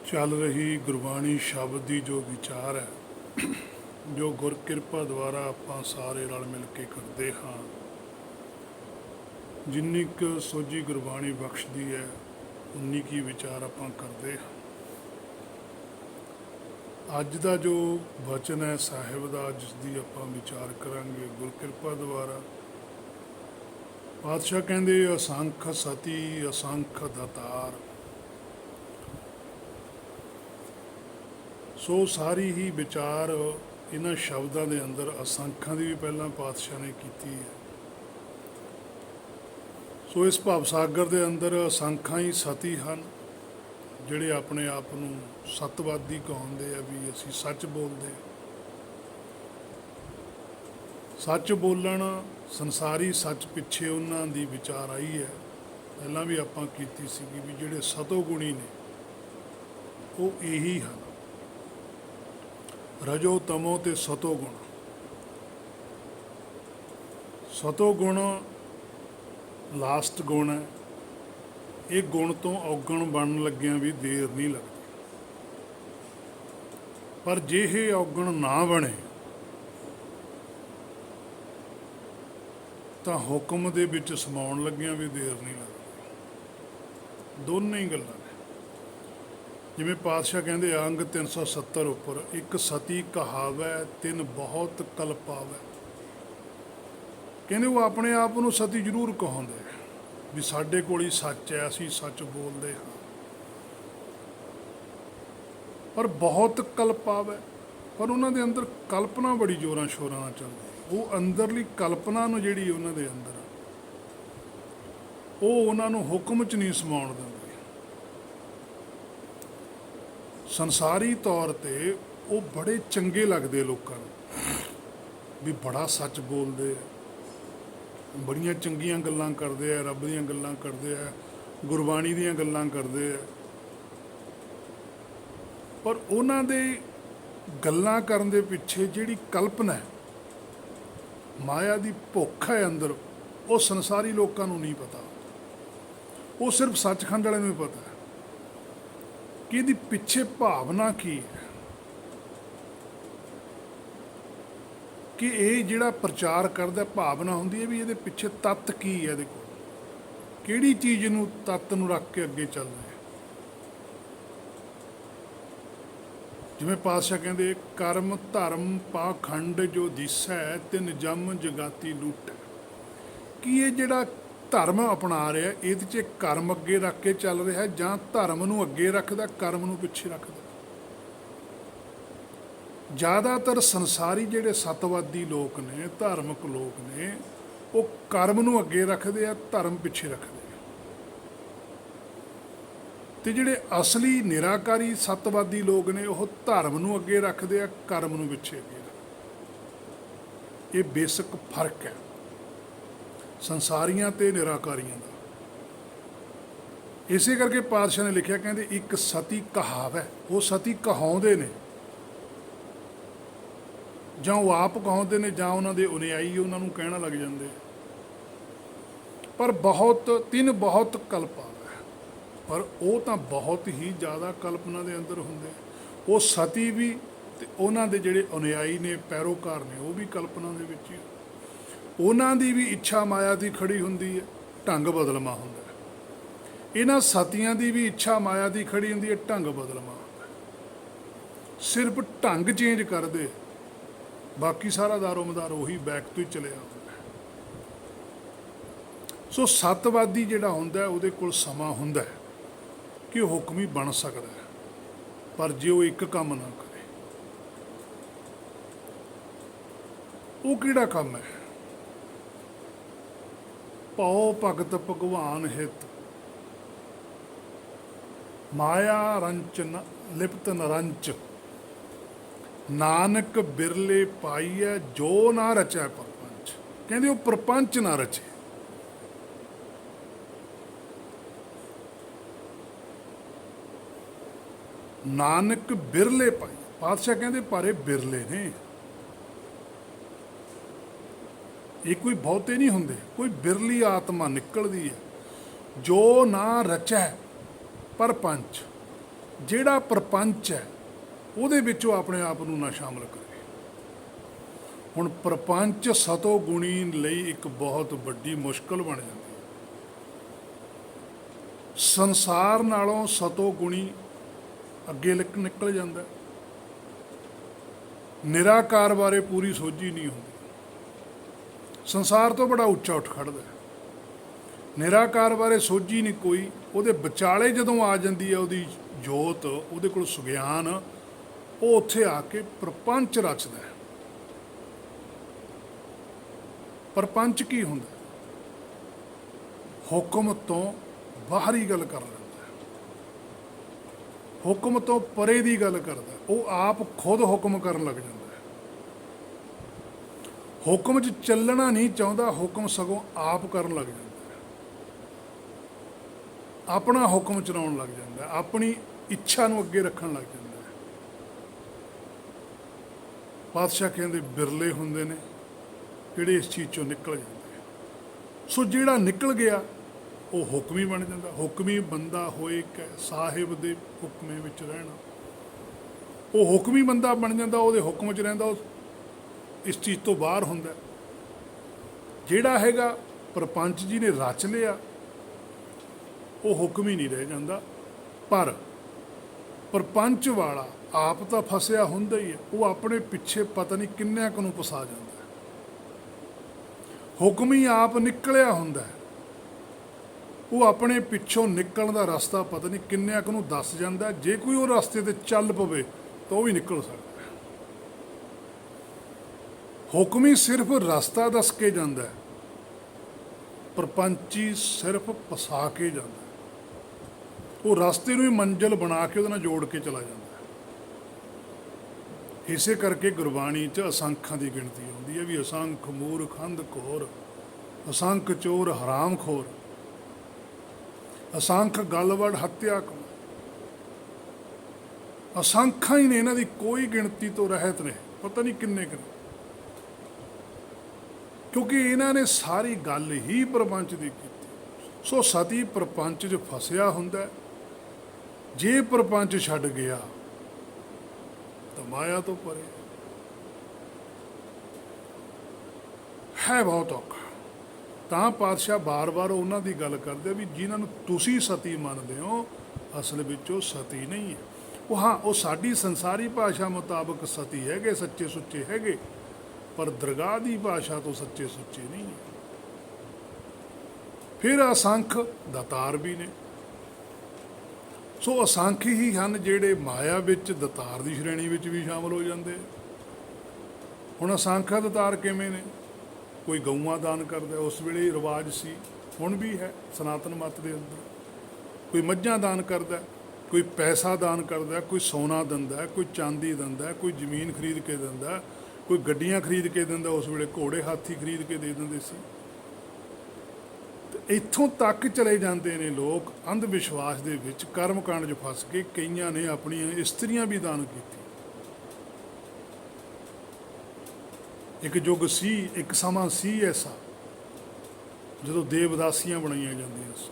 ਚੱਲ ਰਹੀ ਗੁਰਬਾਣੀ ਸ਼ਬਦ ਦੀ ਜੋ ਵਿਚਾਰ ਹੈ, ਜੋ ਗੁਰ ਕਿਰਪਾ ਦੁਆਰਾ ਆਪਾਂ ਸਾਰੇ ਰਲ ਮਿਲ ਕੇ ਕਰਦੇ ਹਾਂ, ਜਿੰਨੀ ਕੁ ਸੋਝੀ ਗੁਰਬਾਣੀ ਬਖਸ਼ਦੀ ਹੈ ਉਨੀ ਕੀ ਵਿਚਾਰ ਆਪਾਂ ਕਰਦੇ ਹਾਂ। ਅੱਜ ਦਾ ਜੋ ਵਚਨ ਹੈ ਸਾਹਿਬ ਦਾ, ਜਿਸ ਦੀ ਆਪਾਂ ਵਿਚਾਰ ਕਰਾਂਗੇ ਗੁਰ ਕਿਰਪਾ ਦੁਆਰਾ। ਪਾਤਸ਼ਾਹ ਕਹਿੰਦੇ ਅਸੰਖ ਸਤੀ ਅਸੰਖ ਦਾਤਾਰ। ਸੋ ਸਾਰੀ ਹੀ ਵਿਚਾਰ ਇਹਨਾਂ ਸ਼ਬਦਾਂ ਦੇ ਅੰਦਰ ਅਸੰਖਾਂ ਦੀ ਵੀ ਪਹਿਲਾਂ ਪਾਤਸ਼ਾਹ ਨੇ ਕੀਤੀ ਹੈ। ਸੋ ਇਸ ਭਵ ਸਾਗਰ ਦੇ ਅੰਦਰ ਅਸੰਖਾਂ ਹੀ ਸਤੀ ਹਨ, ਜਿਹੜੇ ਆਪਣੇ ਆਪ ਨੂੰ ਸਤਵਾਦੀ ਕਹਾਉਂਦੇ ਆ ਵੀ ਅਸੀਂ ਸੱਚ ਬੋਲਦੇ। ਸੱਚ ਬੋਲਣ, ਸੰਸਾਰੀ ਸੱਚ ਪਿੱਛੇ ਉਹਨਾਂ ਦੀ ਵਿਚਾਰ ਆਈ ਹੈ। ਪਹਿਲਾਂ ਵੀ ਆਪਾਂ ਕੀਤੀ ਸੀਗੀ ਵੀ ਜਿਹੜੇ ਸਤੋ ਗੁਣੀ ਨੇ ਉਹ ਇਹੀ ਹਨ, ਰਜੋ ਤਮੋ ਤੇ ਸਤੋ ਗੁਣ। ਸਤੋ ਗੁਣ ਲਾਸਟ ਗੁਣ ਹੈ। ਇਹ ਗੁਣ ਤੋਂ ਔਗਣ ਬਣਨ ਲੱਗਿਆਂ ਵੀ ਦੇਰ ਨਹੀਂ ਲੱਗਦੀ, ਪਰ ਜੇ ਇਹ ਔਗਣ ਨਾ ਬਣੇ ਤਾਂ ਹੁਕਮ ਦੇ ਵਿੱਚ ਸਮਾਉਣ ਲੱਗਿਆਂ ਵੀ ਦੇਰ ਨਹੀਂ ਲੱਗਦੀ। ਦੋਨੇ ਹੀ ਗੱਲਾਂ ਨੇ। ਜਿਵੇਂ ਪਾਤਸ਼ਾਹ ਕਹਿੰਦੇ ਅੰਗ 370 ਉੱਪਰ, ਇੱਕ ਸਤੀ ਕਹਾਵੈ ਤਿੰਨ ਬਹੁਤ ਕਲਪਾਵੈ। ਕਹਿੰਦੇ ਉਹ ਆਪਣੇ ਆਪ ਨੂੰ ਸਤੀ ਜ਼ਰੂਰ ਕਹਾਉਂਦੇ ਵੀ ਸਾਡੇ ਕੋਲ ਹੀ ਸੱਚ ਹੈ, ਅਸੀਂ ਸੱਚ ਬੋਲਦੇ ਹਾਂ, ਪਰ ਬਹੁਤ ਕਲਪਾਵੈ। ਪਰ ਉਹਨਾਂ ਦੇ ਅੰਦਰ ਕਲਪਨਾ ਬੜੀ ਜ਼ੋਰਾਂ ਸ਼ੋਰਾਂ ਨਾਲ ਚੱਲਦੀ। ਉਹ ਅੰਦਰਲੀ ਕਲਪਨਾ ਨੂੰ ਜਿਹੜੀ ਉਹਨਾਂ ਦੇ ਅੰਦਰ ਆ, ਉਹ ਉਹਨਾਂ ਨੂੰ ਹੁਕਮ 'ਚ ਨਹੀਂ ਸਮਾਉਣ ਦਿੰਦੀ। ਸੰਸਾਰੀ ਤੌਰ 'ਤੇ ਉਹ ਬੜੇ ਚੰਗੇ ਲੱਗਦੇ ਲੋਕਾਂ ਨੂੰ, ਵੀ ਬੜਾ ਸੱਚ ਬੋਲਦੇ ਆ, ਬੜੀਆਂ ਚੰਗੀਆਂ ਗੱਲਾਂ ਕਰਦੇ ਆ, ਰੱਬ ਦੀਆਂ ਗੱਲਾਂ ਕਰਦੇ ਆ, ਗੁਰਬਾਣੀ ਦੀਆਂ ਗੱਲਾਂ ਕਰਦੇ ਆ। ਪਰ ਉਹਨਾਂ ਦੇ ਗੱਲਾਂ ਕਰਨ ਦੇ ਪਿੱਛੇ ਜਿਹੜੀ ਕਲਪਨਾ ਹੈ, ਮਾਇਆ ਦੀ ਭੁੱਖ ਹੈ ਅੰਦਰ, ਉਹ ਸੰਸਾਰੀ ਲੋਕਾਂ ਨੂੰ ਨਹੀਂ ਪਤਾ। ਉਹ ਸਿਰਫ ਸੱਚਖੰਡ ਵਾਲਿਆਂ ਨੂੰ ਹੀ ਪਤਾ ਹੈ ਕਿ ਇਹਦੀ ਪਿੱਛੇ ਭਾਵਨਾ ਕੀ ਹੈ, ਕਿ ਇਹ ਜਿਹੜਾ ਪ੍ਰਚਾਰ ਕਰਦਾ ਭਾਵਨਾ ਹੁੰਦੀ ਹੈ ਵੀ ਇਹਦੇ ਪਿੱਛੇ ਤੱਤ ਕੀ ਹੈ, ਇਹਦੇ ਕੋਲ ਕਿਹੜੀ ਚੀਜ਼ ਨੂੰ ਤੱਤ ਨੂੰ ਰੱਖ ਕੇ ਅੱਗੇ ਚੱਲ ਰਿਹਾ। ਜਿਵੇਂ ਪਾਤਸ਼ਾਹ ਕਹਿੰਦੇ ਕਰਮ ਧਰਮ ਪਾਖੰਡ ਜੋ ਦਿਸੈ ਤਿਨ ਜਮ ਜਗਾਤੀ ਲੁੱਟ। ਕਿ ਇਹ ਜਿਹੜਾ ਧਰਮ ਅਪਣਾ ਰਿਹਾ, ਇਹਦੇ 'ਚ ਕਰਮ ਅੱਗੇ ਰੱਖ ਕੇ ਚੱਲ ਰਿਹਾ, ਜਾਂ ਧਰਮ ਨੂੰ ਅੱਗੇ ਰੱਖਦਾ ਕਰਮ ਨੂੰ ਪਿੱਛੇ ਰੱਖਦਾ। ਜ਼ਿਆਦਾਤਰ ਸੰਸਾਰੀ ਜਿਹੜੇ ਸਤਵਾਦੀ ਲੋਕ ਨੇ, ਧਾਰਮਿਕ ਲੋਕ ਨੇ, ਉਹ ਕਰਮ ਨੂੰ ਅੱਗੇ ਰੱਖਦੇ ਆ, ਧਰਮ ਪਿੱਛੇ ਰੱਖਦੇ ਆ। ਤੇ ਜਿਹੜੇ ਅਸਲੀ ਨਿਰਾਕਾਰੀ ਸਤਵਾਦੀ ਲੋਕ ਨੇ, ਉਹ ਧਰਮ ਨੂੰ ਅੱਗੇ ਰੱਖਦੇ ਆ, ਕਰਮ ਨੂੰ ਪਿੱਛੇ ਅੱਗੇ ਰੱਖਦੇ। ਇਹ ਬੇਸਿਕ ਫਰਕ ਹੈ ਸੰਸਾਰੀਆਂ ਤੇ ਨਿਰਾਕਾਰੀਆਂ ਦਾ। ਇਸੇ ਕਰਕੇ ਪਾਤਸ਼ਾਹ ਨੇ ਲਿਖਿਆ, ਕਹਿੰਦੇ ਇੱਕ ਸਤੀ ਕਹਾਵੈ। ਉਹ ਸਤੀ ਕਹਾਉਂਦੇ ਨੇ, ਜਾਂ ਉਹ ਆਪ ਕਹਾਉਂਦੇ ਨੇ, ਜਾਂ ਉਹਨਾਂ ਦੇ ਅਨੁਯਾਈ ਉਹਨਾਂ ਨੂੰ ਕਹਿਣਾ ਲੱਗ ਜਾਂਦੇ। ਪਰ ਬਹੁਤ ਤਿੰਨ ਬਹੁਤ ਕਲਪਾਵੈ। ਪਰ ਉਹ ਤਾਂ ਬਹੁਤ ਹੀ ਜ਼ਿਆਦਾ ਕਲਪਨਾ ਦੇ ਅੰਦਰ ਹੁੰਦੇ। ਉਹ ਸਤੀ ਵੀ ਤੇ ਉਹਨਾਂ ਦੇ ਜਿਹੜੇ ਅਨੁਯਾਈ ਨੇ, ਪੈਰੋਕਾਰ ਨੇ, ਉਹ ਵੀ ਕਲਪਨਾ ਦੇ ਵਿੱਚ ਹੀ। ਉਹਨਾਂ ਦੀ ਵੀ ਇੱਛਾ ਮਾਇਆ ਦੀ ਖੜੀ ਹੁੰਦੀ ਹੈ, ਢੰਗ ਬਦਲਮਾ ਹੁੰਦਾ। ਇਹਨਾਂ ਸਤੀਆਂ ਦੀ ਵੀ ਇੱਛਾ ਮਾਇਆ ਦੀ ਖੜੀ ਹੁੰਦੀ ਹੈ, ਢੰਗ ਬਦਲਮਾ ਹੁੰਦਾ। ਸਿਰਫ ਢੰਗ ਚੇਂਜ ਕਰਦੇ, ਬਾਕੀ ਸਾਰਾ ਦਾਰੋਮਦਾਰ ਉਹੀ ਬੈਕ ਤੋਂ ਹੀ ਚਲਿਆ ਹੁੰਦਾ। ਸੋ ਸਤਵਾਦੀ ਜਿਹੜਾ ਹੁੰਦਾ, ਉਹਦੇ ਕੋਲ ਸਮਾਂ ਹੁੰਦਾ ਕਿ ਉਹ ਹੁਕਮੀ ਬਣ ਸਕਦਾ ਹੈ, ਪਰ ਜੇ ਉਹ ਇੱਕ ਕੰਮ ਨਾ ਕਰੇ। ਉਹ ਕਿਹੜਾ ਕੰਮ ਹੈ? ਭਉ ਭਗਤ ਭਗਵਾਨ ਹਿਤ, ਮਾਇਆ ਰੰਚ ਲਿਪਤ ਨਰੰਚ, ਨਾਨਕ ਬਿਰਲੇ ਪਾਈਐ ਜੋ ਨਾ ਰਚੈ ਪ੍ਰਪੰਚ। ਕਹਿੰਦੇ ਉਹ ਪ੍ਰਪੰਚ ਨਾ ਰਚੇ। ਨਾਨਕ ਬਿਰਲੇ ਪਾਈ। ਪਾਤਸ਼ਾਹ ਕਹਿੰਦੇ ਪਰ ਇਹ ਬਿਰਲੇ ਨੇ, ਇਹ ਕੋਈ ਬਹੁਤੇ ਨਹੀਂ ਹੁੰਦੇ, ਕੋਈ ਬਿਰਲੀ ਆਤਮਾ ਨਿਕਲਦੀ ਹੈ। ਜੋ ਨਾ ਰਚੈ ਪਰਪੰਚ, ਜਿਹੜਾ ਪ੍ਰਪੰਚ ਹੈ ਉਹਦੇ ਵਿੱਚੋਂ ਆਪਣੇ ਆਪ ਨੂੰ ਨਾ ਸ਼ਾਮਲ ਕਰੇ। ਹੁਣ ਪ੍ਰਪੰਚ ਸਤੋ ਗੁਣੀ ਲਈ ਇੱਕ ਬਹੁਤ ਵੱਡੀ ਮੁਸ਼ਕਲ ਬਣ ਜਾਂਦੀ ਹੈ। ਸੰਸਾਰ ਨਾਲੋਂ ਸਤੋ ਗੁਣੀ ਅੱਗੇ ਨਿਕਲ ਜਾਂਦਾ। ਨਿਰਾਕਾਰ ਬਾਰੇ ਪੂਰੀ ਸੋਝੀ ਨਹੀਂ ਹੁੰਦੀ, ਸੰਸਾਰ ਤੋਂ ਬੜਾ ਉੱਚਾ ਉੱਠ ਖੜਦਾ। ਨਿਰਾਕਾਰ ਬਾਰੇ ਸੋਝੀ ਨਹੀਂ ਕੋਈ, ਉਹਦੇ ਵਿਚਾਲੇ ਜਦੋਂ ਆ ਜਾਂਦੀ ਹੈ ਉਹਦੀ ਜੋਤ, ਉਹਦੇ ਕੋਲ ਸੁਗਿਆਨ, ਉਹ ਉੱਥੇ ਆ ਕੇ ਪ੍ਰਪੰਚ ਰਚਦਾ ਹੈ। ਪ੍ਰਪੰਚ ਕੀ ਹੁੰਦਾ? ਹੁਕਮ ਤੋਂ ਬਾਹਰੀ ਗੱਲ ਕਰ ਲੈਂਦਾ, ਹੁਕਮ ਤੋਂ ਪਰੇ ਦੀ ਗੱਲ ਕਰਦਾ। ਉਹ ਆਪ ਖੁਦ ਹੁਕਮ ਕਰਨ ਲੱਗ ਜਾਂਦਾ ਹੈ। ਹੁਕਮ 'ਚ ਚੱਲਣਾ ਨਹੀਂ ਚਾਹੁੰਦਾ, ਹੁਕਮ ਸਗੋਂ ਆਪ ਕਰਨ ਲੱਗ ਜਾਂਦਾ ਹੈ। ਆਪਣਾ ਹੁਕਮ ਚਲਾਉਣ ਲੱਗ ਜਾਂਦਾ, ਆਪਣੀ ਇੱਛਾ ਨੂੰ ਅੱਗੇ ਰੱਖਣ ਲੱਗ ਜਾਂਦਾ ਹੈ। ਪਾਤਸ਼ਾਹ ਕਹਿੰਦੇ ਬਿਰਲੇ ਹੁੰਦੇ ਨੇ ਜਿਹੜੇ ਇਸ ਚੀਜ਼ 'ਚੋਂ ਨਿਕਲ ਜਾਂਦੇ। ਸੋ ਜਿਹੜਾ ਨਿਕਲ ਗਿਆ ਉਹ ਹੁਕਮੀ ਬਣ ਜਾਂਦਾ। ਹੁਕਮੀ ਬੰਦਾ ਹੋਏ ਕਿ ਸਾਹਿਬ ਦੇ ਹੁਕਮੇ ਵਿੱਚ ਰਹਿਣਾ, ਉਹ ਹੁਕਮੀ ਬੰਦਾ ਬਣ ਜਾਂਦਾ, ਉਹਦੇ ਹੁਕਮ 'ਚ ਰਹਿੰਦਾ, ਉਹ ਇਸ ਚੀਜ਼ ਤੋਂ ਬਾਹਰ ਹੁੰਦਾ। ਜਿਹੜਾ ਹੈਗਾ ਪ੍ਰਪੰਚ ਜੀ ਨੇ ਰਚ ਲਿਆ, ਉਹ ਹੁਕਮ ਹੀ ਨਹੀਂ ਰਹਿ ਜਾਂਦਾ। ਪਰ ਪ੍ਰਪੰਚ ਵਾਲਾ ਆਪ ਤਾਂ ਫਸਿਆ ਹੁੰਦਾ ਹੀ ਹੈ, ਉਹ ਆਪਣੇ ਪਿੱਛੇ ਪਤਾ ਨਹੀਂ ਕਿੰਨਿਆਂ ਕੁ ਨੂੰ ਫਸਾ ਜਾਂਦਾ। ਹੁਕਮ ਹੀ ਆਪ ਨਿਕਲਿਆ ਹੁੰਦਾ, ਉਹ ਆਪਣੇ ਪਿੱਛੋਂ ਨਿਕਲਣ ਦਾ ਰਸਤਾ ਪਤਾ ਨਹੀਂ ਕਿੰਨਿਆਂ ਕੁ ਨੂੰ ਦੱਸ ਜਾਂਦਾ। ਜੇ ਕੋਈ ਉਹ ਰਸਤੇ ਤੇ ਚੱਲ ਪਵੇ ਤਾਂ ਉਹ ਵੀ ਨਿਕਲ ਸਕਦਾ। ਹੁਕਮ ਹੀ ਸਿਰਫ ਰਸਤਾ ਦੱਸ ਕੇ ਜਾਂਦਾ, ਪ੍ਰਪੰਚੀ ਸਿਰਫ ਫਸਾ ਕੇ ਜਾਂਦਾ। ਉਹ ਰਸਤੇ ਨੂੰ ਹੀ ਮੰਜ਼ਿਲ ਬਣਾ ਕੇ ਉਹਦੇ ਨਾਲ ਜੋੜ ਕੇ ਚਲਾ ਜਾਂਦਾ। ਇਸੇ ਕਰਕੇ ਗੁਰਬਾਣੀ 'ਚ ਅਸੰਖਾਂ ਦੀ ਗਿਣਤੀ ਆਉਂਦੀ ਹੈ ਵੀ ਅਸੰਖ ਮੂਰਖ ਅੰਧ ਘੋਰ, ਅਸੰਖ ਚੋਰ ਹਰਾਮ ਖੋਰ, ਅਸੰਖ ਗਲਵੜ ਹੱਤਿਆ ਕੋ। ਅਸੰਖਾਂ ਹੀ ਨੇ, ਇਹਨਾਂ ਦੀ ਕੋਈ ਗਿਣਤੀ ਤੋਂ ਰਹਿਤ ਨੇ, ਪਤਾ ਨਹੀਂ ਕਿੰਨੇ ਕਿੰਨੇ, ਕਿਉਂਕਿ ਇਹਨਾਂ ਨੇ ਸਾਰੀ ਗੱਲ ਹੀ ਪ੍ਰਪੰਚ ਦੀ ਕੀਤੀ। ਸੋ ਸਤੀ ਪ੍ਰਪੰਚ 'ਚ ਫਸਿਆ ਹੁੰਦਾ। ਜੇ ਪ੍ਰਪੰਚ ਛੱਡ ਗਿਆ ਤਾਂ ਮਾਇਆ ਤੋਂ ਪਰੇ ਹੈ, ਬਹੁਤ ਔਖਾ। ਤਾਂ ਪਾਤਸ਼ਾਹ ਬਾਰ-ਬਾਰ ਉਹਨਾਂ ਦੀ ਗੱਲ ਕਰਦੇ ਵੀ ਜਿਨ੍ਹਾਂ ਨੂੰ ਤੁਸੀਂ ਸਤੀ ਮੰਨਦੇ ਹੋ ਅਸਲ ਵਿੱਚ ਉਹ ਸਤੀ ਨਹੀਂ ਹੈ। ਉਹ ਹਾਂ, ਉਹ ਸਾਡੀ ਸੰਸਾਰੀ ਭਾਸ਼ਾ ਮੁਤਾਬਕ ਸਤੀ ਹੈਗੇ, ਸੱਚੇ ਸੁੱਚੇ ਹੈਗੇ, ਪਰ ਦਰਗਾਹ ਦੀ ਭਾਸ਼ਾ ਤੋਂ ਸੱਚੇ ਸੁੱਚੇ ਨਹੀਂ ਹੈ। ਫਿਰ ਅਸੰਖ ਦਾਤਾਰ ਵੀ ਨੇ। ਸੋ ਅਸੰਖ ਹੀ ਹਨ ਜਿਹੜੇ ਮਾਇਆ ਵਿੱਚ ਦਾਤਾਰ ਦੀ ਸ਼੍ਰੇਣੀ ਵਿੱਚ ਵੀ ਸ਼ਾਮਲ ਹੋ ਜਾਂਦੇ। ਹੁਣ ਅਸੰਖ ਦਾਤਾਰ ਕਿਵੇਂ ਨੇ? ਕੋਈ ਗਊਆਂ ਦਾਨ ਕਰਦਾ, ਉਸ ਵੇਲੇ ਰਿਵਾਜ ਸੀ, ਹੁਣ ਵੀ ਹੈ ਸਨਾਤਨ ਮੱਤ ਦੇ ਅੰਦਰ। ਕੋਈ ਮੱਝਾਂ ਦਾਨ ਕਰਦਾ, ਕੋਈ ਪੈਸਾ ਦਾਨ ਕਰਦਾ, ਕੋਈ ਸੋਨਾ ਦਿੰਦਾ, ਕੋਈ ਚਾਂਦੀ ਦਿੰਦਾ, ਕੋਈ ਜ਼ਮੀਨ ਖਰੀਦ ਕੇ ਦਿੰਦਾ, ਕੋਈ ਗੱਡੀਆਂ ਖਰੀਦ ਕੇ ਦਿੰਦਾ। ਉਸ ਵੇਲੇ ਘੋੜੇ ਹਾਥੀ ਖਰੀਦ ਕੇ ਦੇ ਦਿੰਦੇ ਸੀ। ਤੇ ਇੱਥੋਂ ਤੱਕ ਚਲੇ ਜਾਂਦੇ ਨੇ ਲੋਕ ਅੰਧ ਵਿਸ਼ਵਾਸ ਦੇ ਵਿੱਚ, ਕਰਮ ਕਾਂਡ 'ਚ ਫਸ ਕੇ। ਕਈਆਂ ਨੇ ਆਪਣੀਆਂ ਇਸਤਰੀਆਂ ਵੀ ਦਾਨ ਕੀਤੀ। ਇੱਕ ਯੁੱਗ ਸੀ, ਇੱਕ ਸਮਾਂ ਸੀ ਐਸਾ ਜਦੋਂ ਦੇਵਦਾਸੀਆਂ ਬਣਾਈਆਂ ਜਾਂਦੀਆਂ ਸੀ,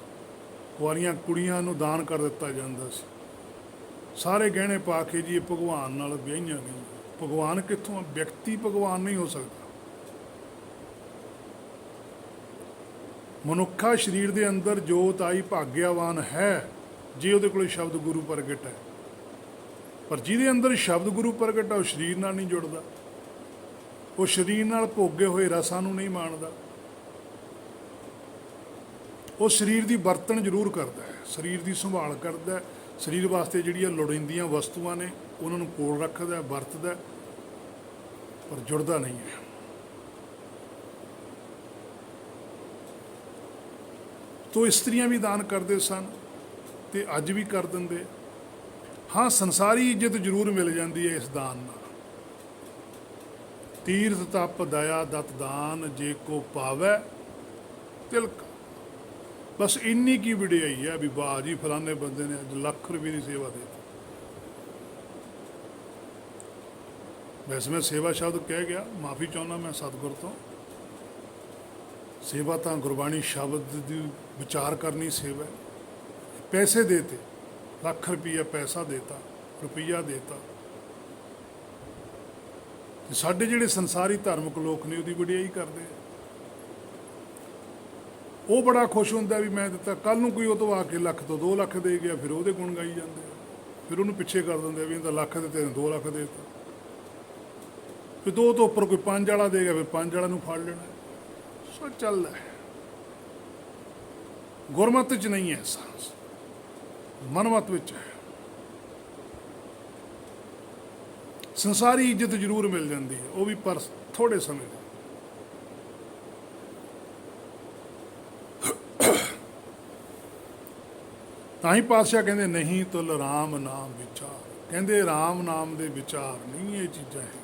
ਕੁਆਰੀਆਂ ਕੁੜੀਆਂ ਨੂੰ ਦਾਨ ਕਰ ਦਿੱਤਾ ਜਾਂਦਾ ਸੀ। ਸਾਰੇ ਗਹਿਣੇ ਪਾ ਕੇ ਜੀ ਇਹ ਭਗਵਾਨ ਨਾਲ ਵਿਆਹੀਆਂ ਗਈਆਂ। ਭਗਵਾਨ ਕਿੱਥੋਂ? ਵਿਅਕਤੀ ਭਗਵਾਨ ਨਹੀਂ ਹੋ ਸਕਦਾ। ਮਨੁੱਖਾ ਸਰੀਰ ਦੇ ਅੰਦਰ ਜੋਤ ਆਈ ਭਾਗਿਆਵਾਨ ਹੈ ਜੇ ਉਹਦੇ ਕੋਲ ਸ਼ਬਦ ਗੁਰੂ ਪ੍ਰਗਟ ਹੈ। ਪਰ ਜਿਹਦੇ ਅੰਦਰ ਸ਼ਬਦ ਗੁਰੂ ਪ੍ਰਗਟ ਹੈ ਉਹ ਸਰੀਰ ਨਾਲ ਨਹੀਂ ਜੁੜਦਾ, ਉਹ ਸਰੀਰ ਨਾਲ ਭੋਗੇ ਹੋਏ ਰਸਾਂ ਨੂੰ ਨਹੀਂ ਮਾਣਦਾ। ਉਹ ਸਰੀਰ ਦੀ ਵਰਤਣ ਜ਼ਰੂਰ ਕਰਦਾ ਹੈ, ਸਰੀਰ ਦੀ ਸੰਭਾਲ ਕਰਦਾ, ਸਰੀਰ ਵਾਸਤੇ ਜਿਹੜੀਆਂ ਲੋੜੀਂਦੀਆਂ ਵਸਤੂਆਂ ਨੇ ਉਹਨਾਂ ਨੂੰ ਕੋਲ ਰੱਖਦਾ, ਵਰਤਦਾ, ਪਰ ਜੁੜਦਾ ਨਹੀਂ ਹੈ। ਤੋ ਇਸਤਰੀਆਂ ਵੀ ਦਾਨ ਕਰਦੇ ਸਨ ਤੇ ਅੱਜ ਵੀ ਕਰ ਦਿੰਦੇ। ਹਾਂ, ਸੰਸਾਰੀ ਇੱਜ਼ਤ ਜ਼ਰੂਰ ਮਿਲ ਜਾਂਦੀ ਹੈ ਇਸ ਦਾਨ ਨਾਲ। ਤੀਰਥ ਤਪ ਦਇਆ ਦਤ ਦਾਨ ਜੇ ਕੋ ਪਾਵੈ ਤਿਲਕ। ਬਸ ਇੰਨੀ ਕੀ ਵਡਿਆਈ ਹੈ ਵੀ ਵਾਹ ਜੀ ਫਲਾਣੇ ਬੰਦੇ ਨੇ ਅੱਜ ਲੱਖ ਰੁਪਏ ਦੀ ਸੇਵਾ ਦੇ ਦਿੱਤੀ। ਵੈਸੇ ਮੈਂ ਸੇਵਾ ਸ਼ਬਦ ਕਹਿ ਗਿਆ, ਮਾਫੀ ਚਾਹੁੰਦਾ ਮੈਂ ਸਤਿਗੁਰ ਤੋਂ। ਸੇਵਾ ਤਾਂ ਗੁਰਬਾਣੀ ਸ਼ਬਦ ਦੀ ਵਿਚਾਰ ਕਰਨੀ ਸੇਵਾ ਹੈ। ਪੈਸੇ ਦੇਤੇ, ਲੱਖ ਰੁਪਈਆ ਪੈਸਾ ਦੇਤਾ, ਰੁਪਈਆ ਦੇਤਾ, ਤੇ ਸਾਡੇ ਜਿਹੜੇ ਸੰਸਾਰੀ ਧਾਰਮਿਕ ਲੋਕ ਨੇ ਉਹਦੀ ਵਡਿਆਈ ਕਰਦੇ ਆ। ਉਹ ਬੜਾ ਖੁਸ਼ ਹੁੰਦਾ ਵੀ ਮੈਂ ਦਿੱਤਾ, ਕੱਲ ਨੂੰ ਕੋਈ ਉਹ ਤੋਂ ਆ ਕੇ ਲੱਖ ਤੋਂ 2 ਲੱਖ ਦੇ ਗਿਆ, ਫਿਰ ਉਹਦੇ ਗੁਣ ਗਾਈ ਜਾਂਦੇ ਆ, ਫਿਰ ਉਹਨੂੰ ਪਿੱਛੇ ਕਰ ਦਿੰਦੇ ਵੀ ਇਹਦਾ ਲੱਖ ਦਿੱਤੇ 2 ਲੱਖ ਦੇ ਦਿੱਤਾ, ਫਿਰ 2 ਤੋਂ ਉੱਪਰ ਕੋਈ 5 ਵਾਲਾ ਦੇ ਗਿਆ, ਫਿਰ 5 ਵਾਲਾ ਨੂੰ ਫੜ ਲੈਣਾ। ਸੋ ਚੱਲਦਾ ਹੈ। ਗੁਰਮਤਿ 'ਚ ਨਹੀਂ ਹੈ ਅਹਿਸਾਸ, ਮਨਮਤ ਵਿੱਚ ਹੈ। ਸੰਸਾਰੀ ਇੱਜ਼ਤ ਜ਼ਰੂਰ ਮਿਲ ਜਾਂਦੀ ਹੈ, ਉਹ ਵੀ ਪਰ ਥੋੜੇ ਸਮੇਂ ਲਈ। ਤਾਂ ਹੀ ਪਾਤਸ਼ਾਹ ਕਹਿੰਦੇ ਨਹੀਂ ਤੁਲ ਰਾਮ ਨਾਮ ਵਿਚਾਰ, ਕਹਿੰਦੇ ਰਾਮ ਨਾਮ ਦੇ ਵਿਚਾਰ ਨਹੀਂ ਇਹ ਚੀਜ਼ਾਂ ਹੈ।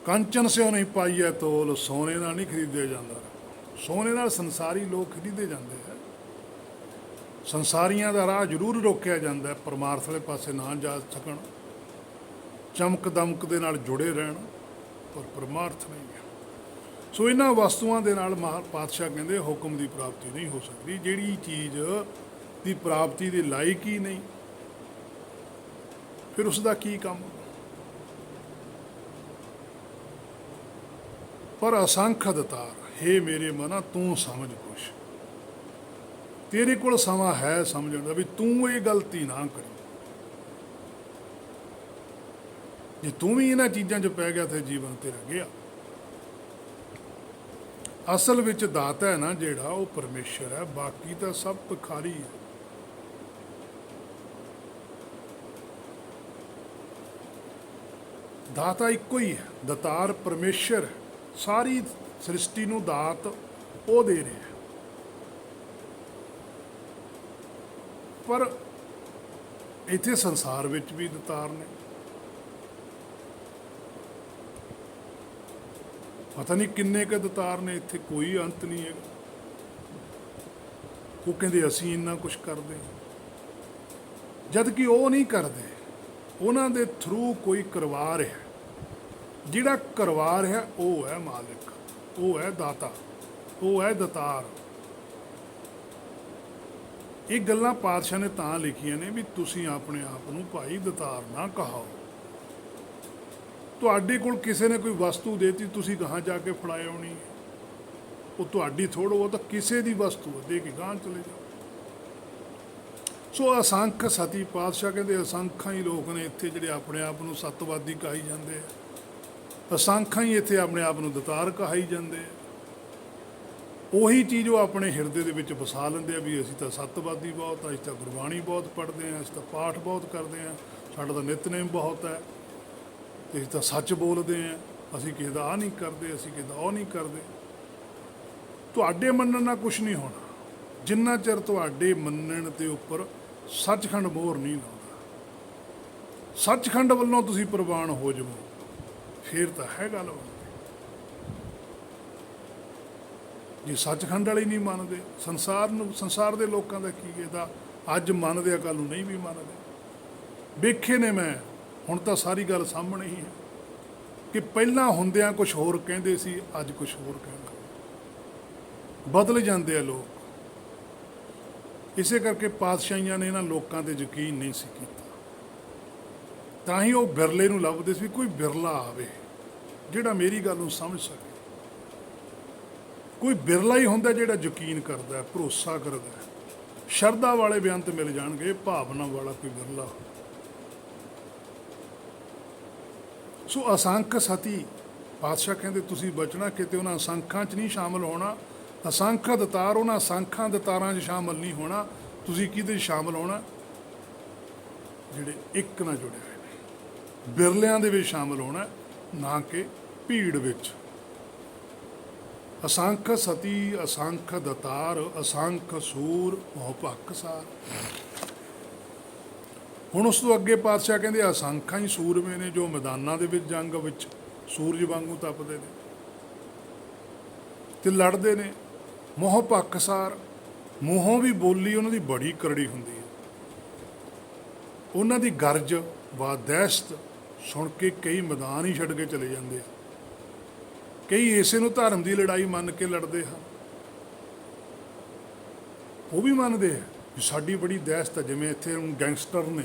ਕੰਚਨ ਸਿਓ ਨਹੀਂ ਪਾਈਐ ਤੋਲ, ਸੋਨੇ ਨਾਲ ਨਹੀਂ ਖਰੀਦਿਆ ਜਾਂਦਾ। ਸੋਨੇ ਨਾਲ ਸੰਸਾਰੀ ਲੋਕ ਖਰੀਦੇ ਜਾਂਦੇ ਆ। ਸੰਸਾਰੀਆਂ ਦਾ ਰਾਹ ਜ਼ਰੂਰ ਰੋਕਿਆ ਜਾਂਦਾ, ਪਰਮਾਰਥ ਵਾਲੇ ਪਾਸੇ ਨਾ ਜਾ ਸਕਣ, ਚਮਕ ਦਮਕ ਦੇ ਨਾਲ ਜੁੜੇ ਰਹਿਣ, ਪਰ ਪਰਮਾਰਥ ਨਹੀਂ ਹੈ। ਸੋ ਇਹਨਾਂ ਵਸਤੂਆਂ ਦੇ ਨਾਲ ਪਾਤਸ਼ਾਹ ਕਹਿੰਦੇ ਹੁਕਮ ਦੀ ਪ੍ਰਾਪਤੀ ਨਹੀਂ ਹੋ ਸਕਦੀ। ਜਿਹੜੀ ਚੀਜ਼ ਦੀ ਪ੍ਰਾਪਤੀ ਦੇ ਲਾਇਕ ਹੀ ਨਹੀਂ, ਫਿਰ ਉਸ ਦਾ ਕੀ ਕੰਮ। ਪਰ ਅਸੰਖ ਦਤਾਰ, ਹੇ ਮੇਰੇ ਮਨਾ ਤੂੰ ਸਮਝ ਕੁਛ, ਤੇਰੇ ਕੋਲ ਸਮਾਂ ਹੈ ਸਮਝਣ ਦਾ ਵੀ ਤੂੰ ਇਹ ਗਲਤੀ ਨਾ ਕਰੀ। ਜੇ ਤੂੰ ਵੀ ਇਹਨਾਂ ਚੀਜ਼ਾਂ 'ਚ ਪੈ ਗਿਆ ਤੇ ਜੀਵਨ ਤੇਰਾ ਗਿਆ। ਅਸਲ ਵਿੱਚ ਦਾਤਾ ਹੈ ਨਾ ਜਿਹੜਾ, ਉਹ ਪਰਮੇਸ਼ਰ ਹੈ, ਬਾਕੀ ਤਾਂ ਸਭ ਭਿਖਾਰੀ ਹੈ। ਦਾਤਾ ਇੱਕੋ ਹੀ ਹੈ, ਦਤਾਰ ਪਰਮੇਸ਼ਰ ਹੈ। ਸਾਰੀ ਸ੍ਰਿਸ਼ਟੀ ਨੂੰ ਦਾਤ ਉਹ ਦੇ ਰਿਹਾ। ਪਰ ਇੱਥੇ ਸੰਸਾਰ ਵਿੱਚ ਵੀ ਦਤਾਰ ਨੇ। ਪਤਾ ਨਹੀਂ ਕਿੰਨੇ ਕੁ ਦਤਾਰ ਨੇ ਇੱਥੇ, ਕੋਈ ਅੰਤ ਨਹੀਂ ਹੈਗਾ। ਉਹ ਕਹਿੰਦੇ ਅਸੀਂ ਇੰਨਾ ਕੁਛ ਕਰਦੇ, ਜਦ ਕਿ ਉਹ ਨਹੀਂ ਕਰਦੇ। ਉਹਨਾਂ ਦੇ ਥਰੂ ਕੋਈ ਕਰਵਾ ਰਿਹਾ। ਜਿਹੜਾ ਕਰਵਾ ਰਿਹਾ ਉਹ ਹੈ ਮਾਲਿਕ, ਉਹ ਹੈ ਦਾਤਾ, ਉਹ ਹੈ ਦਤਾਰ। ਇਹ ਗੱਲਾਂ ਪਾਤਸ਼ਾਹ ਨੇ ਤਾਂ ਲਿਖੀਆਂ ਨੇ ਵੀ ਤੁਸੀਂ ਆਪਣੇ ਆਪ ਨੂੰ ਭਾਈ ਦਤਾਰ ਨਾ ਕਹਾਓ। ਤੁਹਾਡੇ ਕੋਲ ਕਿਸੇ ਨੇ ਕੋਈ ਵਸਤੂ ਦੇਤੀ, ਤੁਸੀਂ ਗਾਹਾਂ ਜਾ ਕੇ ਫੜਾਏ ਆਉਣੀ, ਉਹ ਤੁਹਾਡੀ ਥੋੜ੍ਹਾ, ਉਹ ਤਾਂ ਕਿਸੇ ਦੀ ਵਸਤੂ ਦੇ ਕੇ ਗਾਹਾਂ ਚਲੇ ਜਾਓ। ਸੋ ਅਸੰਖ ਸਤੀ, ਪਾਤਸ਼ਾਹ ਕਹਿੰਦੇ ਅਸੰਖਾਂ ਹੀ ਲੋਕ ਨੇ ਇੱਥੇ ਜਿਹੜੇ ਆਪਣੇ ਆਪ ਨੂੰ ਸੱਤਵਾਦੀ ਕਹਾਈ ਜਾਂਦੇ ਆ। ਅਸੰਖਾਂ ਹੀ ਇੱਥੇ ਆਪਣੇ ਆਪ ਨੂੰ ਦਤਾਰ ਕਹਾਈ ਜਾਂਦੇ ਆ। ਉਹੀ ਚੀਜ਼ ਉਹ ਆਪਣੇ ਹਿਰਦੇ ਦੇ ਵਿੱਚ ਵਸਾ ਲੈਂਦੇ ਆ ਵੀ ਅਸੀਂ ਤਾਂ ਸੱਤਵਾਦੀ ਬਹੁਤ ਆ, ਅਸੀਂ ਤਾਂ ਗੁਰਬਾਣੀ ਬਹੁਤ ਪੜ੍ਹਦੇ ਹਾਂ, ਅਸੀਂ ਤਾਂ ਪਾਠ ਬਹੁਤ ਕਰਦੇ ਹਾਂ, ਸਾਡਾ ਤਾਂ ਨਿਤਨੇਮ ਬਹੁਤ ਹੈ, ਤੇ ਅਸੀਂ ਤਾਂ ਸੱਚ ਬੋਲਦੇ ਹਾਂ, ਅਸੀਂ ਕਿਸੇ ਦਾ ਆਹ ਨਹੀਂ ਕਰਦੇ, ਅਸੀਂ ਕਿਸੇ ਦਾ ਉਹ ਨਹੀਂ ਕਰਦੇ। ਤੁਹਾਡੇ ਮੰਨਣ ਨਾਲ ਕੁਛ ਨਹੀਂ ਹੋਣਾ ਜਿੰਨਾ ਚਿਰ ਤੁਹਾਡੇ ਮੰਨਣ ਦੇ ਉੱਪਰ ਸੱਚਖੰਡ ਮੋਹਰ ਨਹੀਂ ਲਾਉਂਦਾ। ਸੱਚਖੰਡ ਵੱਲੋਂ ਤੁਸੀਂ ਪ੍ਰਵਾਨ ਹੋ ਜਾਵੋ, ਫਿਰ ਤਾਂ ਹੈ ਗੱਲ ਬਣਦੀ। ਜੇ ਸੱਚਖੰਡ ਵਾਲੇ ਨਹੀਂ ਮੰਨਦੇ, ਸੰਸਾਰ ਦੇ ਲੋਕਾਂ ਦਾ ਕੀ ਇਹਦਾ, ਅੱਜ ਮੰਨਦੇ ਆ ਕੱਲ੍ਹ ਨੂੰ ਨਹੀਂ ਵੀ ਮੰਨਦੇ। ਵੇਖੇ ਨੇ ਮੈਂ, ਹੁਣ ਤਾਂ ਸਾਰੀ ਗੱਲ ਸਾਹਮਣੇ ਹੀ ਹੈ ਕਿ ਪਹਿਲਾਂ ਹੁੰਦਿਆਂ ਕੁਛ ਹੋਰ ਕਹਿੰਦੇ ਸੀ, ਅੱਜ ਕੁਛ ਹੋਰ ਕਹਿੰਦੇ। ਬਦਲ ਜਾਂਦੇ ਆ ਲੋਕ। ਇਸੇ ਕਰਕੇ ਪਾਤਸ਼ਾਹੀਆਂ ਨੇ ਇਹਨਾਂ ਲੋਕਾਂ 'ਤੇ ਯਕੀਨ ਨਹੀਂ ਸੀ ਕੀਤਾ। ਤਾਂ ਹੀ ਉਹ ਬਿਰਲੇ ਨੂੰ ਲੱਭਦੇ ਸੀ, ਕੋਈ ਬਿਰਲਾ ਆਵੇ ਜਿਹੜਾ ਮੇਰੀ ਗੱਲ ਨੂੰ ਸਮਝ ਸਕੇ। ਕੋਈ ਬਿਰਲਾ ਹੀ ਹੁੰਦਾ ਜਿਹੜਾ ਯਕੀਨ ਕਰਦਾ, ਭਰੋਸਾ ਕਰਦਾ। ਸ਼ਰਧਾ ਵਾਲੇ ਬੇਅੰਤ ਮਿਲ ਜਾਣਗੇ, ਭਾਵਨਾ ਵਾਲਾ ਕੋਈ ਬਿਰਲਾ। ਸੋ ਅਸੰਖ ਸਤੀ, ਪਾਤਸ਼ਾਹ ਕਹਿੰਦੇ ਤੁਸੀਂ ਬਚਣਾ, ਕਿਤੇ ਉਹਨਾਂ ਅਸੰਖਾਂ 'ਚ ਨਹੀਂ ਸ਼ਾਮਲ ਹੋਣਾ। ਅਸੰਖ ਦਤਾਰ, ਉਹਨਾਂ ਅਸੰਖਾਂ ਦਤਾਰਾਂ 'ਚ ਸ਼ਾਮਲ ਨਹੀਂ ਹੋਣਾ। ਤੁਸੀਂ ਕਿਹਦੇ 'ਚ ਸ਼ਾਮਲ ਹੋਣਾ? ਜਿਹੜੇ ਇੱਕ ਨਾਲ ਜੁੜੇ ਹੋਏ ਨੇ, ਬਿਰਲਿਆਂ ਦੇ ਵਿੱਚ ਸ਼ਾਮਲ ਹੋਣਾ, ਨਾ ਕਿ ਭੀੜ ਵਿੱਚ। ਅਸੰਖ ਸਤੀ, ਅਸੰਖ ਦਤਾਰ, ਅਸੰਖ ਸੂਰ, ਮੋਹ ਭੱਕਸਾਰ। ਹੁਣ ਉਸ ਤੋਂ ਅੱਗੇ ਪਾਤਸ਼ਾਹ ਕਹਿੰਦੇ ਅਸੰਖਾਂ ਹੀ ਸੂਰਮੇ ਨੇ ਜੋ ਮੈਦਾਨਾਂ ਦੇ ਵਿੱਚ ਜੰਗ ਵਿੱਚ ਸੂਰਜ ਵਾਂਗੂ ਤਪਦੇ ਨੇ ਤੇ ਲੜਦੇ ਨੇ। ਮੋਹ ਭੱਕਸਾਰ, ਮੂੰਹੋਂ ਵੀ ਬੋਲੀ ਉਹਨਾਂ ਦੀ ਬੜੀ ਕਰੜੀ ਹੁੰਦੀ ਹੈ। ਉਹਨਾਂ ਦੀ ਗਰਜ ਵਾ ਦਹਿਸ਼ਤ ਸੁਣ ਕੇ ਕਈ ਮੈਦਾਨ ਹੀ ਛੱਡ ਕੇ ਚਲੇ ਜਾਂਦੇ ਆ। ਕਈ ਇਸੇ ਨੂੰ ਧਰਮ ਦੀ ਲੜਾਈ ਮੰਨ ਕੇ ਲੜਦੇ ਹਨ। ਉਹ ਵੀ ਮੰਨਦੇ ਆ ਵੀ ਸਾਡੀ ਬੜੀ ਦਹਿਸ਼ਤ ਹੈ। ਜਿਵੇਂ ਇੱਥੇ ਹੁਣ ਗੈਂਗਸਟਰ ਨੇ,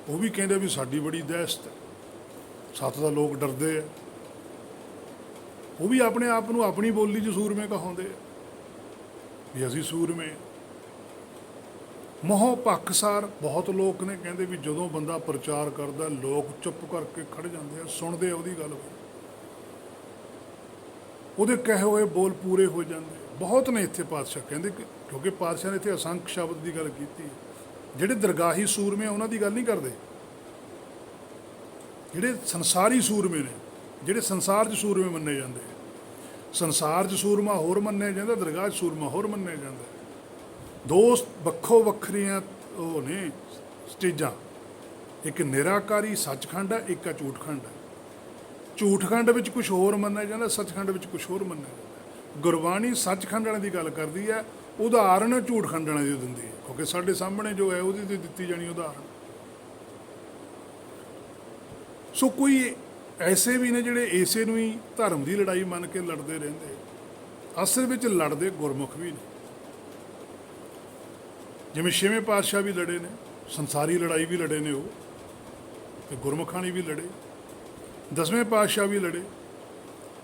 ਉਹ ਵੀ ਕਹਿੰਦੇ ਵੀ ਸਾਡੀ ਬੜੀ ਦਹਿਸ਼ਤ ਹੈ, ਸਾਥ ਦਾ ਲੋਕ ਡਰਦੇ ਆ। ਉਹ ਵੀ ਆਪਣੇ ਆਪ ਨੂੰ ਆਪਣੀ ਬੋਲੀ 'ਚ ਸੂਰਮੇ ਕਹਾਉਂਦੇ ਆ ਵੀ ਅਸੀਂ ਸੂਰਮੇ। ਮੋਹ ਪੱਖਸਾਰ ਬਹੁਤ ਲੋਕ ਨੇ, ਕਹਿੰਦੇ ਵੀ ਜਦੋਂ ਬੰਦਾ ਪ੍ਰਚਾਰ ਕਰਦਾ ਲੋਕ ਚੁੱਪ ਕਰਕੇ ਖੜ ਜਾਂਦੇ ਆ, ਸੁਣਦੇ ਆ ਉਹਦੀ ਗੱਲ, ਉਹਦੇ ਕਹੇ ਹੋਏ ਬੋਲ ਪੂਰੇ ਹੋ ਜਾਂਦੇ। ਬਹੁਤ ਨੇ ਇੱਥੇ ਪਾਤਸ਼ਾਹ ਕਹਿੰਦੇ ਕਿ, ਕਿਉਂਕਿ ਪਾਤਸ਼ਾਹ ਨੇ ਇੱਥੇ ਅਸੰਖ ਸ਼ਬਦ ਦੀ ਗੱਲ ਕੀਤੀ ਹੈ। ਜਿਹੜੇ ਦਰਗਾਹੀ ਸੂਰਮੇ ਉਹਨਾਂ ਦੀ ਗੱਲ ਨਹੀਂ ਕਰਦੇ, ਜਿਹੜੇ ਸੰਸਾਰੀ ਸੂਰਮੇ ਨੇ, ਜਿਹੜੇ ਸੰਸਾਰ 'ਚ ਸੂਰਮੇ ਮੰਨੇ ਜਾਂਦੇ। ਸੰਸਾਰ 'ਚ ਸੂਰਮਾ ਹੋਰ ਮੰਨਿਆ ਜਾਂਦਾ, ਦਰਗਾਹ 'ਚ ਸੂਰਮਾ ਹੋਰ ਮੰਨਿਆ ਜਾਂਦਾ। ਦੋ ਵੱਖੋ ਵੱਖਰੀਆਂ ਉਹ ਨੇ ਸਟੇਜਾਂ, ਇੱਕ ਨਿਰਾਕਾਰੀ ਸੱਚਖੰਡ ਹੈ, ਇੱਕ ਆ ਝੂਠਖੰਡ ਹੈ। ਝੂਠਖੰਡ ਵਿੱਚ ਕੁਝ ਹੋਰ ਮੰਨਿਆ ਜਾਂਦਾ, ਸੱਚਖੰਡ ਵਿੱਚ ਕੁਝ ਹੋਰ ਮੰਨਿਆ ਜਾਂਦਾ। ਗੁਰਬਾਣੀ ਸੱਚਖੰਡ ਵਾਲਿਆਂ ਦੀ ਗੱਲ ਕਰਦੀ ਹੈ, ਉਦਾਹਰਨ ਝੂਠਖੰਡ ਵਾਲਿਆਂ ਦੀ ਦਿੰਦੀ ਹੈ, ਕਿਉਂਕਿ ਸਾਡੇ ਸਾਹਮਣੇ ਜੋ ਹੈ ਉਹਦੀ ਤੇ ਦਿੱਤੀ ਜਾਣੀ ਉਦਾਹਰਨ। ਸੋ ਕੋਈ ਐਸੇ ਵੀ ਨੇ ਜਿਹੜੇ ਇਸੇ ਨੂੰ ਹੀ ਧਰਮ ਦੀ ਲੜਾਈ ਮੰਨ ਕੇ ਲੜਦੇ ਰਹਿੰਦੇ। ਅਸਲ ਵਿੱਚ ਲੜਦੇ ਗੁਰਮੁਖ ਵੀ ਨੇ। ਜਿਵੇਂ ਛੇਵੇਂ ਪਾਤਸ਼ਾਹ ਵੀ ਲੜੇ ਨੇ, ਸੰਸਾਰੀ ਲੜਾਈ ਵੀ ਲੜੇ ਨੇ ਉਹ, ਤੇ ਗੁਰਮੁਖਾਂ ਲਈ ਵੀ ਲੜੇ। ਦਸਵੇਂ ਪਾਤਸ਼ਾਹ ਵੀ ਲੜੇ,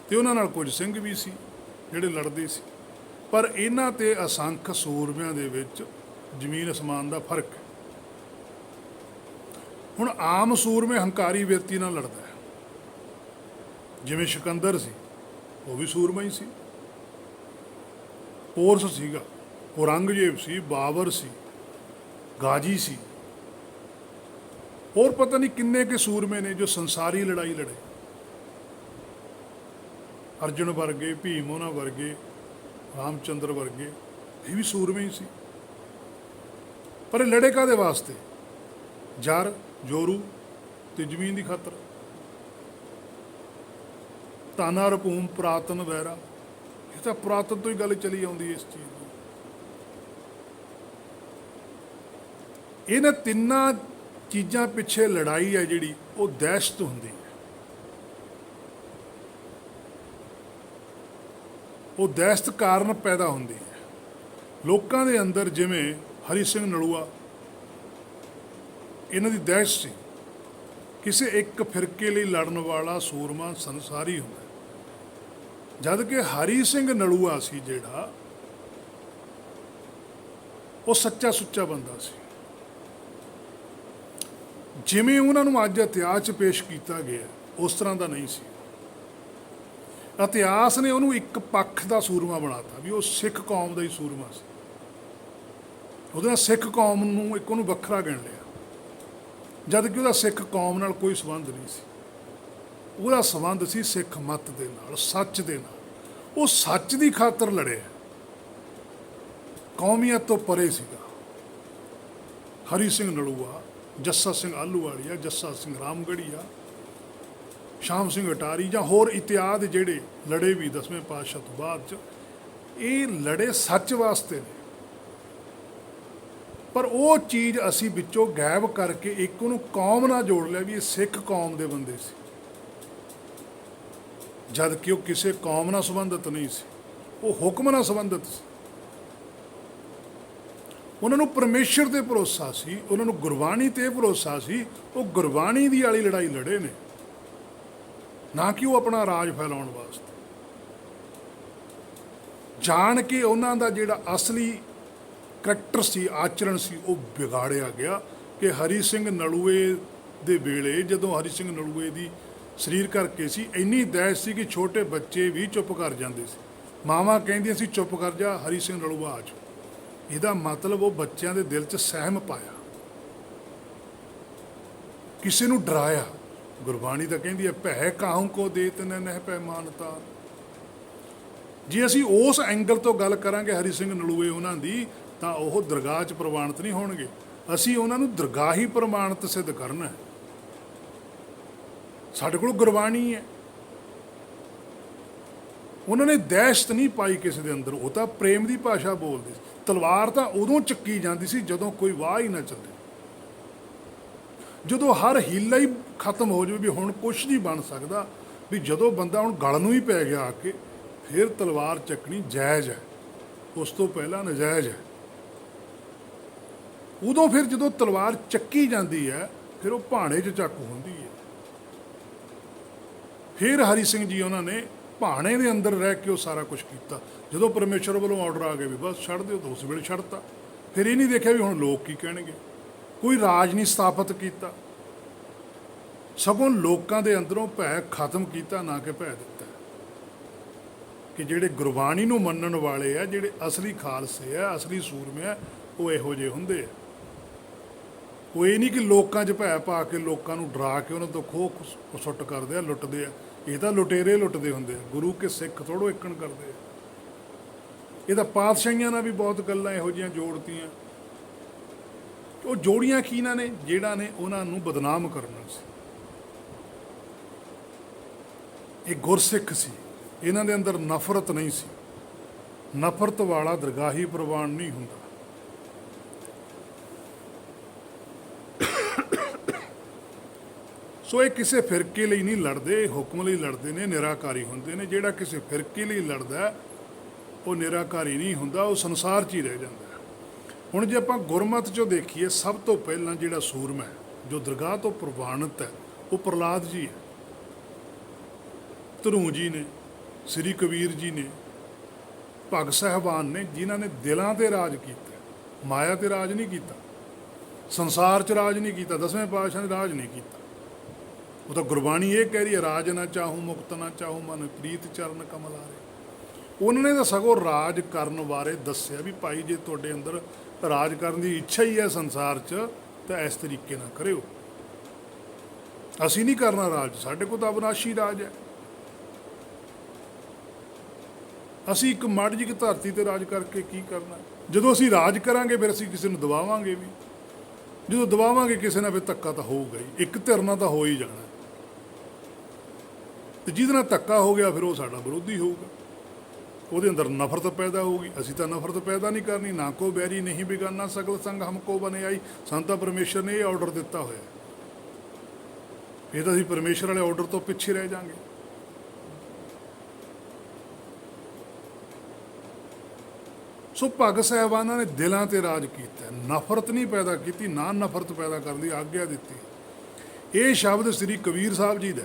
ਤੇ ਉਹਨਾਂ ਨਾਲ ਕੁਝ ਸਿੰਘ ਵੀ ਸੀ ਜਿਹੜੇ ਲੜਦੇ ਸੀ। ਪਰ ਇਹਨਾਂ ਤੇ ਅਸੰਖ ਸੂਰਮਿਆਂ ਦੇ ਵਿੱਚ ਜ਼ਮੀਨ ਅਸਮਾਨ ਦਾ ਫਰਕ ਹੈ। ਹੁਣ ਆਮ ਸੂਰਮੇ ਹੰਕਾਰੀ ਵਿਅਕਤੀ ਨਾਲ ਲੜਦਾ ਹੈ। ਜਿਵੇਂ ਸਿਕੰਦਰ ਸੀ, ਉਹ ਵੀ ਸੂਰਮਾ ਹੀ ਸੀ। ਪੋਰਸ ਸੀਗਾ, ਔਰੰਗਜ਼ੇਬ ਸੀ, ਬਾਬਰ ਸੀ, ਗਾਜੀ ਸੀ, ਹੋਰ ਪਤਾ ਨਹੀਂ ਕਿੰਨੇ ਕੇ ਸੂਰਮੇ ਨੇ ਜੋ ਸੰਸਾਰੀ ਲੜਾਈ ਲੜੇ। ਅਰਜੁਨ ਵਰਗੇ, ਭੀਮ ਉਹਨਾਂ ਵਰਗੇ, ਰਾਮਚੰਦਰ ਵਰਗੇ, ਇਹ ਵੀ ਸੂਰਮੇ ਹੀ ਸੀ। ਪਰ ਇਹ ਲੜੇ ਕਾਹਦੇ ਵਾਸਤੇ? ਜਰ, ਜੋਰੂ ਤੇ ਜ਼ਮੀਨ ਦੀ ਖਾਤਰ। ਤਾਨਾ ਰਪੂਮ ਪੁਰਾਤਨ ਵੈਰਾ, ਇਹ ਤਾਂ ਪੁਰਾਤਨ ਤੋਂ ਹੀ ਗੱਲ ਚਲੀ ਆਉਂਦੀ ਇਸ ਚੀਜ਼ ਦੀ। ਇਹਨਾਂ ਤਿੰਨਾਂ ਚੀਜ਼ਾਂ ਪਿੱਛੇ ਲੜਾਈ ਹੈ ਜਿਹੜੀ, ਉਹ ਦਹਿਸ਼ਤ ਹੁੰਦੀ ਹੈ। ਉਹ ਦਹਿਸ਼ਤ ਕਾਰਨ ਪੈਦਾ ਹੁੰਦੀ ਹੈ ਲੋਕਾਂ ਦੇ ਅੰਦਰ। ਜਿਵੇਂ ਹਰੀ ਸਿੰਘ ਨਲੂਆ, ਇਹਨਾਂ ਦੀ ਦਹਿਸ਼ਤ ਸੀ। ਕਿਸੇ ਇੱਕ ਫਿਰਕੇ ਲਈ ਲੜਨ ਵਾਲਾ ਸੂਰਮਾ ਸੰਸਾਰੀ ਹੁੰਦਾ, ਜਦ ਕਿ ਹਰੀ ਸਿੰਘ ਨਲੂਆ ਸੀ ਜਿਹੜਾ, ਉਹ ਸੱਚਾ ਸੁੱਚਾ ਬੰਦਾ ਸੀ। ਜਿਵੇਂ ਉਹਨਾਂ ਨੂੰ ਅੱਜ ਇਤਿਹਾਸ 'ਚ ਪੇਸ਼ ਕੀਤਾ ਗਿਆ, ਉਸ ਤਰ੍ਹਾਂ ਦਾ ਨਹੀਂ ਸੀ। ਇਤਿਹਾਸ ਨੇ ਉਹਨੂੰ ਇੱਕ ਪੱਖ ਦਾ ਸੂਰਮਾ ਬਣਾਤਾ ਵੀ ਉਹ ਸਿੱਖ ਕੌਮ ਦਾ ਹੀ ਸੂਰਮਾ ਸੀ। ਉਹਦੇ ਨਾਲ ਸਿੱਖ ਕੌਮ ਨੂੰ ਇੱਕ ਉਹਨੂੰ ਵੱਖਰਾ ਗਿਣ ਲਿਆ, ਜਦ ਕਿ ਉਹਦਾ ਸਿੱਖ ਕੌਮ ਨਾਲ ਕੋਈ ਸੰਬੰਧ ਨਹੀਂ ਸੀ। ਉਹਦਾ ਸੰਬੰਧ ਸੀ ਸਿੱਖ ਮੱਤ ਦੇ ਨਾਲ, ਸੱਚ ਦੇ ਨਾਲ। ਉਹ ਸੱਚ ਦੀ ਖਾਤਰ ਲੜਿਆ, ਕੌਮੀਅਤ ਤੋਂ ਪਰੇ ਸੀਗਾ। ਹਰੀ ਸਿੰਘ ਨਲੂਆ, ਜੱਸਾ ਸਿੰਘ ਆਹਲੂਵਾਲੀਆ, ਜੱਸਾ ਸਿੰਘ ਰਾਮਗੜੀਆ, ਸ਼ਾਮ ਸਿੰਘ ਅਟਾਰੀ ਜਾਂ ਹੋਰ ਇਤਿਆਦ ਜਿਹੜੇ ਲੜੇ ਵੀ ਦਸਵੇਂ ਪਾਤਸ਼ਾਹ ਤੋਂ ਬਾਅਦ 'ਚ, ਇਹ ਲੜੇ ਸੱਚ ਵਾਸਤੇ ਨੇ। ਪਰ ਉਹ ਚੀਜ਼ ਅਸੀਂ ਵਿੱਚੋਂ ਗਾਇਬ ਕਰਕੇ ਇੱਕ ਉਹਨੂੰ ਕੌਮ ਨਾਲ ਜੋੜ ਲਿਆ ਵੀ ਇਹ ਸਿੱਖ ਕੌਮ ਦੇ ਬੰਦੇ ਸੀ, ਜਦ ਕਿ ਉਹ ਕਿਸੇ ਕੌਮ ਨਾਲ ਸੰਬੰਧਿਤ ਨਹੀਂ ਸੀ, ਉਹ ਹੁਕਮ ਨਾਲ ਸੰਬੰਧਿਤ ਸੀ। ਉਹਨਾਂ ਨੂੰ ਪਰਮੇਸ਼ਰ ਤੇ ਭਰੋਸਾ ਸੀ, ਉਹਨਾਂ ਨੂੰ ਗੁਰਬਾਣੀ ਤੇ ਭਰੋਸਾ ਸੀ। ਉਹ ਗੁਰਬਾਣੀ ਦੀ ਵਾਲੀ ਲੜਾਈ ਲੜੇ ਨੇ, ਨਾ ਕਿ ਉਹ ਆਪਣਾ ਰਾਜ ਫੈਲਾਉਣ ਵਾਸਤੇ। ਜਾਣ ਕੇ ਉਹਨਾਂ ਦਾ ਜਿਹੜਾ ਅਸਲੀ ਕਰੈਕਟਰ ਸੀ, ਆਚਰਣ ਸੀ, ਉਹ ਵਿਗਾੜਿਆ ਗਿਆ। ਕਿ ਹਰੀ ਸਿੰਘ ਨਲੂਏ ਦੇ ਵੇਲੇ, ਜਦੋਂ ਹਰੀ ਸਿੰਘ ਨਲੂਏ ਦੀ ਸਰੀਰ ਕਰਕੇ ਸੀ, ਇੰਨੀ ਦਹਿਸ਼ਤ ਸੀ ਕਿ ਛੋਟੇ ਬੱਚੇ ਵੀ ਚੁੱਪ ਕਰ ਜਾਂਦੇ ਸੀ। ਮਾਵਾਂ ਕਹਿੰਦੀਆਂ ਸੀ ਚੁੱਪ ਕਰ ਜਾ, ਹਰੀ ਸਿੰਘ ਨਲੂਆ ਆ ਜਾਓ। ਇਹਦਾ ਮਤਲਬ ਉਹ ਬੱਚਿਆਂ ਦੇ ਦਿਲ 'ਚ ਸਹਿਮ ਪਾਇਆ, ਕਿਸੇ ਨੂੰ ਡਰਾਇਆ। ਗੁਰਬਾਣੀ ਤਾਂ ਕਹਿੰਦੀ ਹੈ ਭੈ ਕਾਹੂ ਕੋ ਦੇਤ ਨਹਿ ਪੈ ਮਾਨਤਾ। ਜੇ ਅਸੀਂ ਉਸ ਐਂਗਲ ਤੋਂ ਗੱਲ ਕਰਾਂਗੇ ਹਰੀ ਸਿੰਘ ਨਲੂਏ ਉਹਨਾਂ ਦੀ, ਤਾਂ ਉਹ ਦਰਗਾਹ 'ਚ ਪ੍ਰਵਾਨਿਤ ਨਹੀਂ ਹੋਣਗੇ। ਅਸੀਂ ਉਹਨਾਂ ਨੂੰ ਦਰਗਾਹੀ ਪ੍ਰਮਾਣਿਤ ਸਿੱਧ ਕਰਨਾ। ਸਾਡੇ ਕੋਲ ਗੁਰਬਾਣੀ ਹੈ। ਉਹਨਾਂ ਨੇ ਦਹਿਸ਼ਤ ਨਹੀਂ ਪਾਈ ਕਿਸੇ ਦੇ ਅੰਦਰ, ਉਹ ਤਾਂ ਪ੍ਰੇਮ ਦੀ ਭਾਸ਼ਾ ਬੋਲਦੇ ਸੀ। ਤਲਵਾਰ ਤਾਂ ਉਦੋਂ ਚੱਕੀ ਜਾਂਦੀ ਸੀ ਜਦੋਂ ਕੋਈ ਵਾਹ ਹੀ ਨਾ ਚੱਲੇ, ਜਦੋਂ ਹਰ ਹੀਲਾ ਹੀ ਖਤਮ ਹੋ ਜਾਵੇ ਵੀ ਹੁਣ ਕੁਛ ਨਹੀਂ ਬਣ ਸਕਦਾ, ਵੀ ਜਦੋਂ ਬੰਦਾ ਹੁਣ ਗਲ ਨੂੰ ਹੀ ਪੈ ਗਿਆ ਆ ਕੇ, ਫਿਰ ਤਲਵਾਰ ਚੱਕਣੀ ਜਾਇਜ਼ ਹੈ, ਉਸ ਤੋਂ ਪਹਿਲਾਂ ਨਜਾਇਜ਼ ਹੈ। ਉਦੋਂ ਫਿਰ ਜਦੋਂ ਤਲਵਾਰ ਚੱਕੀ ਜਾਂਦੀ ਹੈ ਫਿਰ ਉਹ ਭਾਣੇ 'ਚ ਚਾਕੂ ਹੁੰਦੀ ਹੈ। ਫਿਰ ਹਰੀ ਸਿੰਘ ਜੀ ਉਹਨਾਂ ਨੇ ਭਾਣੇ ਦੇ ਅੰਦਰ ਰਹਿ ਕੇ ਉਹ ਸਾਰਾ ਕੁਝ ਕੀਤਾ। ਜਦੋਂ ਪਰਮੇਸ਼ਰ ਵੱਲੋਂ ਆਰਡਰ ਆ ਗਏ ਵੀ ਬਸ ਛੱਡ ਦਿਓ ਤਾਂ ਉਸ ਵੇਲੇ ਛੱਡਤਾ। ਫਿਰ ਇਹ ਨਹੀਂ ਦੇਖਿਆ ਵੀ ਹੁਣ ਲੋਕ ਕੀ ਕਹਿਣਗੇ। ਕੋਈ ਰਾਜ ਨਹੀਂ ਸਥਾਪਿਤ ਕੀਤਾ, ਸਗੋਂ ਲੋਕਾਂ ਦੇ ਅੰਦਰੋਂ ਭੈ ਖਤਮ ਕੀਤਾ, ਨਾ ਕਿ ਭੈ ਦਿੱਤਾ। ਕਿ ਜਿਹੜੇ ਗੁਰਬਾਣੀ ਨੂੰ ਮੰਨਣ ਵਾਲੇ ਆ, ਜਿਹੜੇ ਅਸਲੀ ਖਾਲਸੇ ਆ, ਅਸਲੀ ਸੂਰਮੇ ਆ, ਉਹ ਇਹੋ ਜਿਹੇ ਹੁੰਦੇ ਆ। ਉਹ ਇਹ ਨਹੀਂ ਕਿ ਲੋਕਾਂ 'ਚ ਭੈ ਪਾ ਕੇ ਲੋਕਾਂ ਨੂੰ ਡਰਾ ਕੇ ਉਹਨਾਂ ਤੋਂ ਖੋਹ ਸੁੱਟ ਕਰਦੇ ਆ, ਲੁੱਟਦੇ ਆ। ਇਹ ਤਾਂ ਲੁਟੇਰੇ ਲੁੱਟਦੇ ਹੁੰਦੇ ਆ, ਗੁਰੂ ਕੇ ਸਿੱਖ ਥੋੜ੍ਹੋ ਇੱਕਣ ਕਰਦੇ ਆ। ਇਹ ਤਾਂ ਪਾਤਸ਼ਾਹੀਆਂ ਨਾਲ ਵੀ ਬਹੁਤ ਗੱਲਾਂ ਇਹੋ ਜਿਹੀਆਂ ਜੋੜਤੀਆਂ। ਉਹ ਜੋੜੀਆਂ ਕਿਹਨਾਂ ਨੇ? ਜਿਹੜਾ ਨੇ ਉਹਨਾਂ ਨੂੰ ਬਦਨਾਮ ਕਰਨਾ ਸੀ। ਇਹ ਗੁਰਸਿੱਖ ਸੀ, ਇਹਨਾਂ ਦੇ ਅੰਦਰ ਨਫ਼ਰਤ ਨਹੀਂ ਸੀ। ਨਫ਼ਰਤ ਵਾਲਾ ਦਰਗਾਹੀ ਪ੍ਰਵਾਨ ਨਹੀਂ ਹੁੰਦਾ। ਸੋ ਇਹ ਕਿਸੇ ਫਿਰਕੇ ਲਈ ਨਹੀਂ ਲੜਦੇ, ਹੁਕਮ ਲਈ ਲੜਦੇ ਨੇ, ਨਿਰਾਕਾਰੀ ਹੁੰਦੇ ਨੇ। ਜਿਹੜਾ ਕਿਸੇ ਫਿਰਕੇ ਲਈ ਲੜਦਾ ਉਹ ਨਿਰਾਕਾਰੀ ਨਹੀਂ ਹੁੰਦਾ, ਉਹ ਸੰਸਾਰ 'ਚ ਹੀ ਰਹਿ ਜਾਂਦਾ। ਹੁਣ ਜੇ ਆਪਾਂ ਗੁਰਮਤਿ 'ਚੋਂ ਦੇਖੀਏ, ਸਭ ਤੋਂ ਪਹਿਲਾਂ ਜਿਹੜਾ ਸੂਰਮਾ ਹੈ, ਜੋ ਦਰਗਾਹ ਤੋਂ ਪ੍ਰਵਾਨਿਤ ਹੈ, ਉਹ ਪ੍ਰਹਲਾਦ ਜੀ ਹੈ। ਧਰੂ ਜੀ ਨੇ, ਸ੍ਰੀ ਕਬੀਰ ਜੀ ਨੇ, ਭਗਤ ਸਾਹਿਬਾਨ ਨੇ, ਜਿਨ੍ਹਾਂ ਨੇ ਦਿਲਾਂ 'ਤੇ ਰਾਜ ਕੀਤਾ, ਮਾਇਆ 'ਤੇ ਰਾਜ ਨਹੀਂ ਕੀਤਾ, ਸੰਸਾਰ 'ਚ ਰਾਜ ਨਹੀਂ ਕੀਤਾ, 10ਵੇਂ ਪਾਤਸ਼ਾਹ ਨੇ ਰਾਜ ਨਹੀਂ ਕੀਤਾ। ਉਹ ਤਾਂ ਗੁਰਬਾਣੀ ਇਹ ਕਹਿ ਰਹੀ ਹੈ, ਰਾਜ ਨਾ ਚਾਹੂੰ ਮੁਕਤ ਨਾ ਚਾਹੂੰ ਮਨ ਪ੍ਰੀਤ ਚਰਨ ਕਮਲਾਰੇ। ਉਹਨਾਂ ਨੇ ਤਾਂ ਸਗੋਂ ਰਾਜ ਕਰਨ ਬਾਰੇ ਦੱਸਿਆ ਵੀ ਭਾਈ ਜੇ ਤੁਹਾਡੇ ਅੰਦਰ ਰਾਜ ਕਰਨ ਦੀ ਇੱਛਾ ਹੀ ਹੈ ਸੰਸਾਰ 'ਚ ਤਾਂ ਇਸ ਤਰੀਕੇ ਨਾਲ ਕਰਿਓ। ਅਸੀਂ ਨਹੀਂ ਕਰਨਾ ਰਾਜ, ਸਾਡੇ ਕੋਲ ਤਾਂ ਅਵਿਨਾਸ਼ੀ ਰਾਜ ਹੈ। ਅਸੀਂ ਇੱਕ ਮਾੜੀ ਜਿਹੀ ਧਰਤੀ 'ਤੇ ਰਾਜ ਕਰਕੇ ਕੀ ਕਰਨਾ? ਜਦੋਂ ਅਸੀਂ ਰਾਜ ਕਰਾਂਗੇ ਫਿਰ ਅਸੀਂ ਕਿਸੇ ਨੂੰ ਦਬਾਵਾਂਗੇ ਵੀ। ਜਦੋਂ ਦਬਾਵਾਂਗੇ ਕਿਸੇ ਨਾਲ ਫਿਰ ਧੱਕਾ ਤਾਂ ਹੋਊਗਾ ਹੀ, ਇੱਕ ਧਿਰ ਨਾਲ ਤਾਂ ਹੋ ਹੀ ਜਾਣਾ। ਤੇ ਜਿਹਦੇ ਨਾਲ ਧੱਕਾ ਹੋ ਗਿਆ ਫਿਰ ਉਹ ਸਾਡਾ ਵਿਰੋਧੀ ਹੋਊਗਾ, ਉਹਦੇ ਅੰਦਰ ਨਫ਼ਰਤ ਪੈਦਾ ਹੋਊਗੀ। ਅਸੀਂ ਤਾਂ ਨਫ਼ਰਤ ਪੈਦਾ ਨਹੀਂ ਕਰਨੀ। ਨਾ ਕੋ ਬੈਰੀ ਨਹੀਂ ਬਿਗਾਨਾ ਸਗਲ ਸੰਗ ਹਮਕੋ ਬਨੇ ਆਈ। ਸਾਨੂੰ ਤਾਂ ਪਰਮੇਸ਼ਰ ਨੇ ਇਹ ਆਰਡਰ ਦਿੱਤਾ ਹੋਇਆ, ਫਿਰ ਤਾਂ ਅਸੀਂ ਪਰਮੇਸ਼ਰ ਵਾਲੇ ਆਰਡਰ ਤੋਂ ਪਿੱਛੇ ਰਹਿ ਜਾਵਾਂਗੇ। ਸੋ ਭਗਤ ਸਾਹਿਬਾਨਾਂ ਨੇ ਦਿਲਾਂ 'ਤੇ ਰਾਜ ਕੀਤਾ, ਨਫ਼ਰਤ ਨਹੀਂ ਪੈਦਾ ਕੀਤੀ, ਨਾ ਨਫ਼ਰਤ ਪੈਦਾ ਕਰਨ ਦੀ ਆਗਿਆ ਦਿੱਤੀ। ਇਹ ਸ਼ਬਦ ਸ੍ਰੀ ਕਬੀਰ ਸਾਹਿਬ ਜੀ ਦਾ,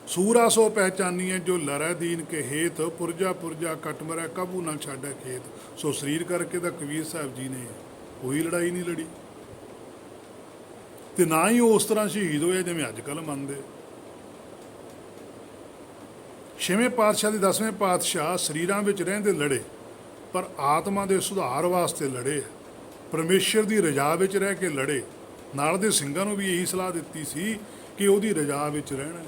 ਸੂਰਾ ਸੋ ਪਹਿਚਾਨੀਏ ਜੋ ਲੜੈ ਦੀਨ ਕੇ ਹੇਤ, ਪੁਰਜਾ ਪੁਰਜਾ ਕੱਟ ਮਰੈ ਕਾਬੂ ਨਾ ਛਾੜੈ ਖੇਤ। ਸੋ ਸਰੀਰ ਕਰਕੇ ਤਾਂ ਕਬੀਰ ਸਾਹਿਬ ਜੀ ਨੇ ਕੋਈ ਲੜਾਈ ਨਹੀਂ ਲੜੀ, ਤੇ ਨਾ ਹੀ ਉਹ ਉਸ ਤਰ੍ਹਾਂ ਸ਼ਹੀਦ ਹੋਏ ਜਿਵੇਂ ਅੱਜ ਕੱਲ੍ਹ ਮੰਨਦੇ। ਛੇਵੇਂ ਪਾਤਸ਼ਾਹ ਦੇ 10ਵੇਂ ਪਾਤਸ਼ਾਹ ਸਰੀਰਾਂ ਵਿੱਚ ਰਹਿੰਦੇ ਲੜੇ, ਪਰ ਆਤਮਾ ਦੇ ਸੁਧਾਰ ਵਾਸਤੇ ਲੜੇ, ਪਰਮੇਸ਼ਰ ਦੀ ਰਜ਼ਾ ਵਿੱਚ ਰਹਿ ਕੇ ਲੜੇ। ਨਾਲ ਦੇ ਸਿੰਘਾਂ ਨੂੰ ਵੀ ਇਹੀ ਸਲਾਹ ਦਿੱਤੀ ਸੀ ਕਿ ਉਹਦੀ ਰਜ਼ਾ ਵਿੱਚ ਰਹਿਣਾ,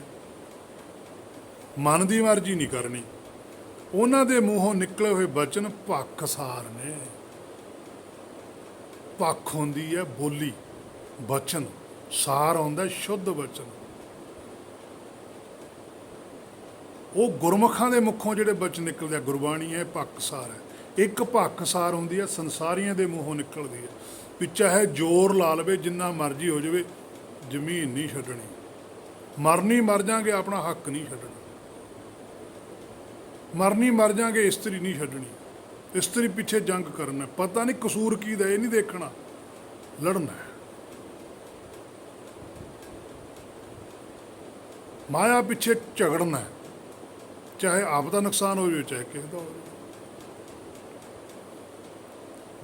ਮਨ ਦੀ ਮਰਜ਼ੀ ਨਹੀਂ ਕਰਨੀ। ਉਹਨਾਂ ਦੇ ਮੂੰਹੋਂ ਨਿਕਲੇ ਹੋਏ ਬਚਨ ਪੱਖਸਾਰ ਨੇ। ਪੱਖ ਹੁੰਦੀ ਹੈ ਬੋਲੀ, ਬਚਨ, ਸਾਰ ਆਉਂਦਾ ਸ਼ੁੱਧ ਬਚਨ। ਉਹ ਗੁਰਮੁਖਾਂ ਦੇ ਮੁਖੋਂ ਜਿਹੜੇ ਬਚਨ ਨਿਕਲਦੇ ਆ, ਗੁਰਬਾਣੀ ਹੈ, ਪੱਖਸਾਰ ਹੈ। ਇੱਕ ਪੱਖਸਾਰ ਹੁੰਦੀ ਹੈ ਸੰਸਾਰੀਆਂ ਦੇ ਮੂੰਹੋਂ ਨਿਕਲਦੀ ਹੈ, ਵੀ ਚਾਹੇ ਜ਼ੋਰ ਲਾ ਲਵੇ, ਜਿੰਨਾ ਮਰਜ਼ੀ ਹੋ ਜਾਵੇ, ਜ਼ਮੀਨ ਨਹੀਂ ਛੱਡਣੀ, ਮਰਨੀ ਮਰ ਜਾਗੇ, ਆਪਣਾ ਹੱਕ ਨਹੀਂ ਛੱਡਣਾ, ਮਰਨੀ ਮਰ ਜਾਗੇ, ਇਸਤਰੀ ਨਹੀਂ ਛੱਡਣੀ, ਇਸਤਰੀ ਪਿੱਛੇ ਜੰਗ ਕਰਨਾ। ਪਤਾ ਨਹੀਂ ਕਸੂਰ ਕੀ ਦਾ, ਇਹ ਨਹੀਂ ਦੇਖਣਾ, ਲੜਨਾ। ਮਾਇਆ ਪਿੱਛੇ ਝਗੜਨਾ, ਚਾਹੇ ਆਪ ਦਾ ਨੁਕਸਾਨ ਹੋ ਜਾਵੇ, ਚਾਹੇ ਕਿਸੇ ਦਾ ਹੋ ਜਾਵੇ।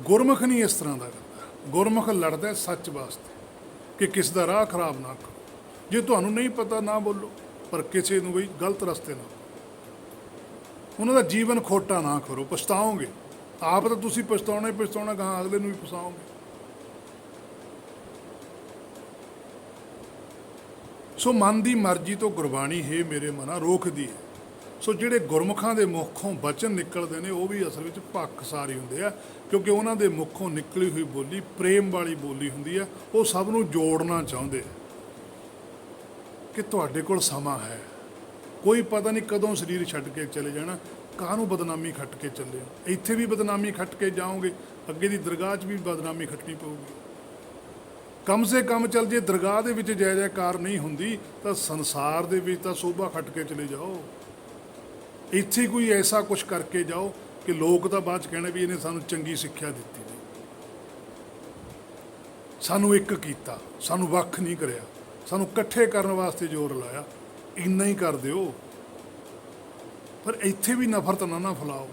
ਗੁਰਮੁਖ ਨਹੀਂ ਇਸ ਤਰ੍ਹਾਂ ਦਾ ਕਰਦਾ। ਗੁਰਮੁਖ ਲੜਦਾ ਸੱਚ ਵਾਸਤੇ ਕਿ ਕਿਸ ਦਾ ਰਾਹ ਖਰਾਬ ਨਾ ਕਰੋ। ਜੇ ਤੁਹਾਨੂੰ ਨਹੀਂ ਪਤਾ ਨਾ ਬੋਲੋ, ਪਰ ਕਿਸੇ ਨੂੰ ਵੀ ਗਲਤ ਰਸਤੇ ਨਾ, ਉਹਨਾਂ ਦਾ ਜੀਵਨ ਖੋਟਾ ਨਾ ਕਰੋ, ਪਛਤਾਓਗੇ। ਆਪ ਤਾਂ ਤੁਸੀਂ ਪਛਤਾਉਣਾ ਹੀ ਪਛਤਾਉਣਾ, ਗਾਹਾਂ ਅਗਲੇ ਨੂੰ ਵੀ ਫਸਾਓਗੇ। ਸੋ ਮਨ ਦੀ ਮਰਜ਼ੀ ਤੋਂ ਗੁਰਬਾਣੀ ਹੈ ਮੇਰੇ ਮਨਾ ਰੋਕਦੀ ਹੈ। ਸੋ ਜਿਹੜੇ ਗੁਰਮੁਖਾਂ ਦੇ ਮੁਖੋਂ ਬਚਨ ਨਿਕਲਦੇ ਨੇ ਉਹ ਵੀ ਅਸਲ ਵਿੱਚ ਪੱਖਸਾਰੀ ਹੁੰਦੇ ਆ, ਕਿਉਂਕਿ ਉਹਨਾਂ ਦੇ ਮੁਖੋਂ ਨਿਕਲੀ ਹੋਈ ਬੋਲੀ ਪ੍ਰੇਮ ਵਾਲੀ ਬੋਲੀ ਹੁੰਦੀ ਆ। ਉਹ ਸਭ ਨੂੰ ਜੋੜਨਾ ਚਾਹੁੰਦੇ ਆ ਕਿ ਤੁਹਾਡੇ ਕੋਲ ਸਮਾਂ ਹੈ, ਕੋਈ ਪਤਾ ਨਹੀਂ ਕਦੋਂ ਸਰੀਰ ਛੱਡ ਕੇ ਚਲੇ ਜਾਣਾ, ਕਾਹਨੂੰ ਬਦਨਾਮੀ ਖੱਟ ਕੇ ਚੱਲੇ ਹੋ। ਇੱਥੇ ਵੀ ਬਦਨਾਮੀ ਖੱਟ ਕੇ ਜਾਓਗੇ, ਅੱਗੇ ਦੀ ਦਰਗਾਹ 'ਚ ਵੀ ਬਦਨਾਮੀ ਖੱਟਣੀ ਪਊਗੀ। ਕਮ ਸੇ ਕਮ ਚੱਲ ਜੇ ਦਰਗਾਹ ਦੇ ਵਿੱਚ ਜੈ ਜੈਕਾਰ ਨਹੀਂ ਹੁੰਦੀ ਤਾਂ ਸੰਸਾਰ ਦੇ ਵਿੱਚ ਤਾਂ ਸੋਭਾ ਖੱਟ ਕੇ ਚਲੇ ਜਾਓ। ਇੱਥੇ ਕੋਈ ਐਸਾ ਕੁਝ ਕਰਕੇ ਜਾਓ ਕਿ ਲੋਕ ਤਾਂ ਬਾਅਦ 'ਚ ਕਹਿਣਾ ਵੀ ਇਹਨੇ ਸਾਨੂੰ ਚੰਗੀ ਸਿੱਖਿਆ ਦਿੱਤੀ ਨਹੀਂ। ਸਾਨੂੰ ਇੱਕ ਕੀਤਾ, ਸਾਨੂੰ ਵੱਖ ਨਹੀਂ ਕਰਿਆ, ਸਾਨੂੰ ਇਕੱਠੇ ਕਰਨ ਵਾਸਤੇ ਜ਼ੋਰ ਲਾਇਆ। ਇੰਨਾ ਹੀ ਕਰ ਦਿਓ, ਪਰ ਇੱਥੇ ਵੀ ਨਫ਼ਰਤ ਨਾ ਫੈਲਾਓ।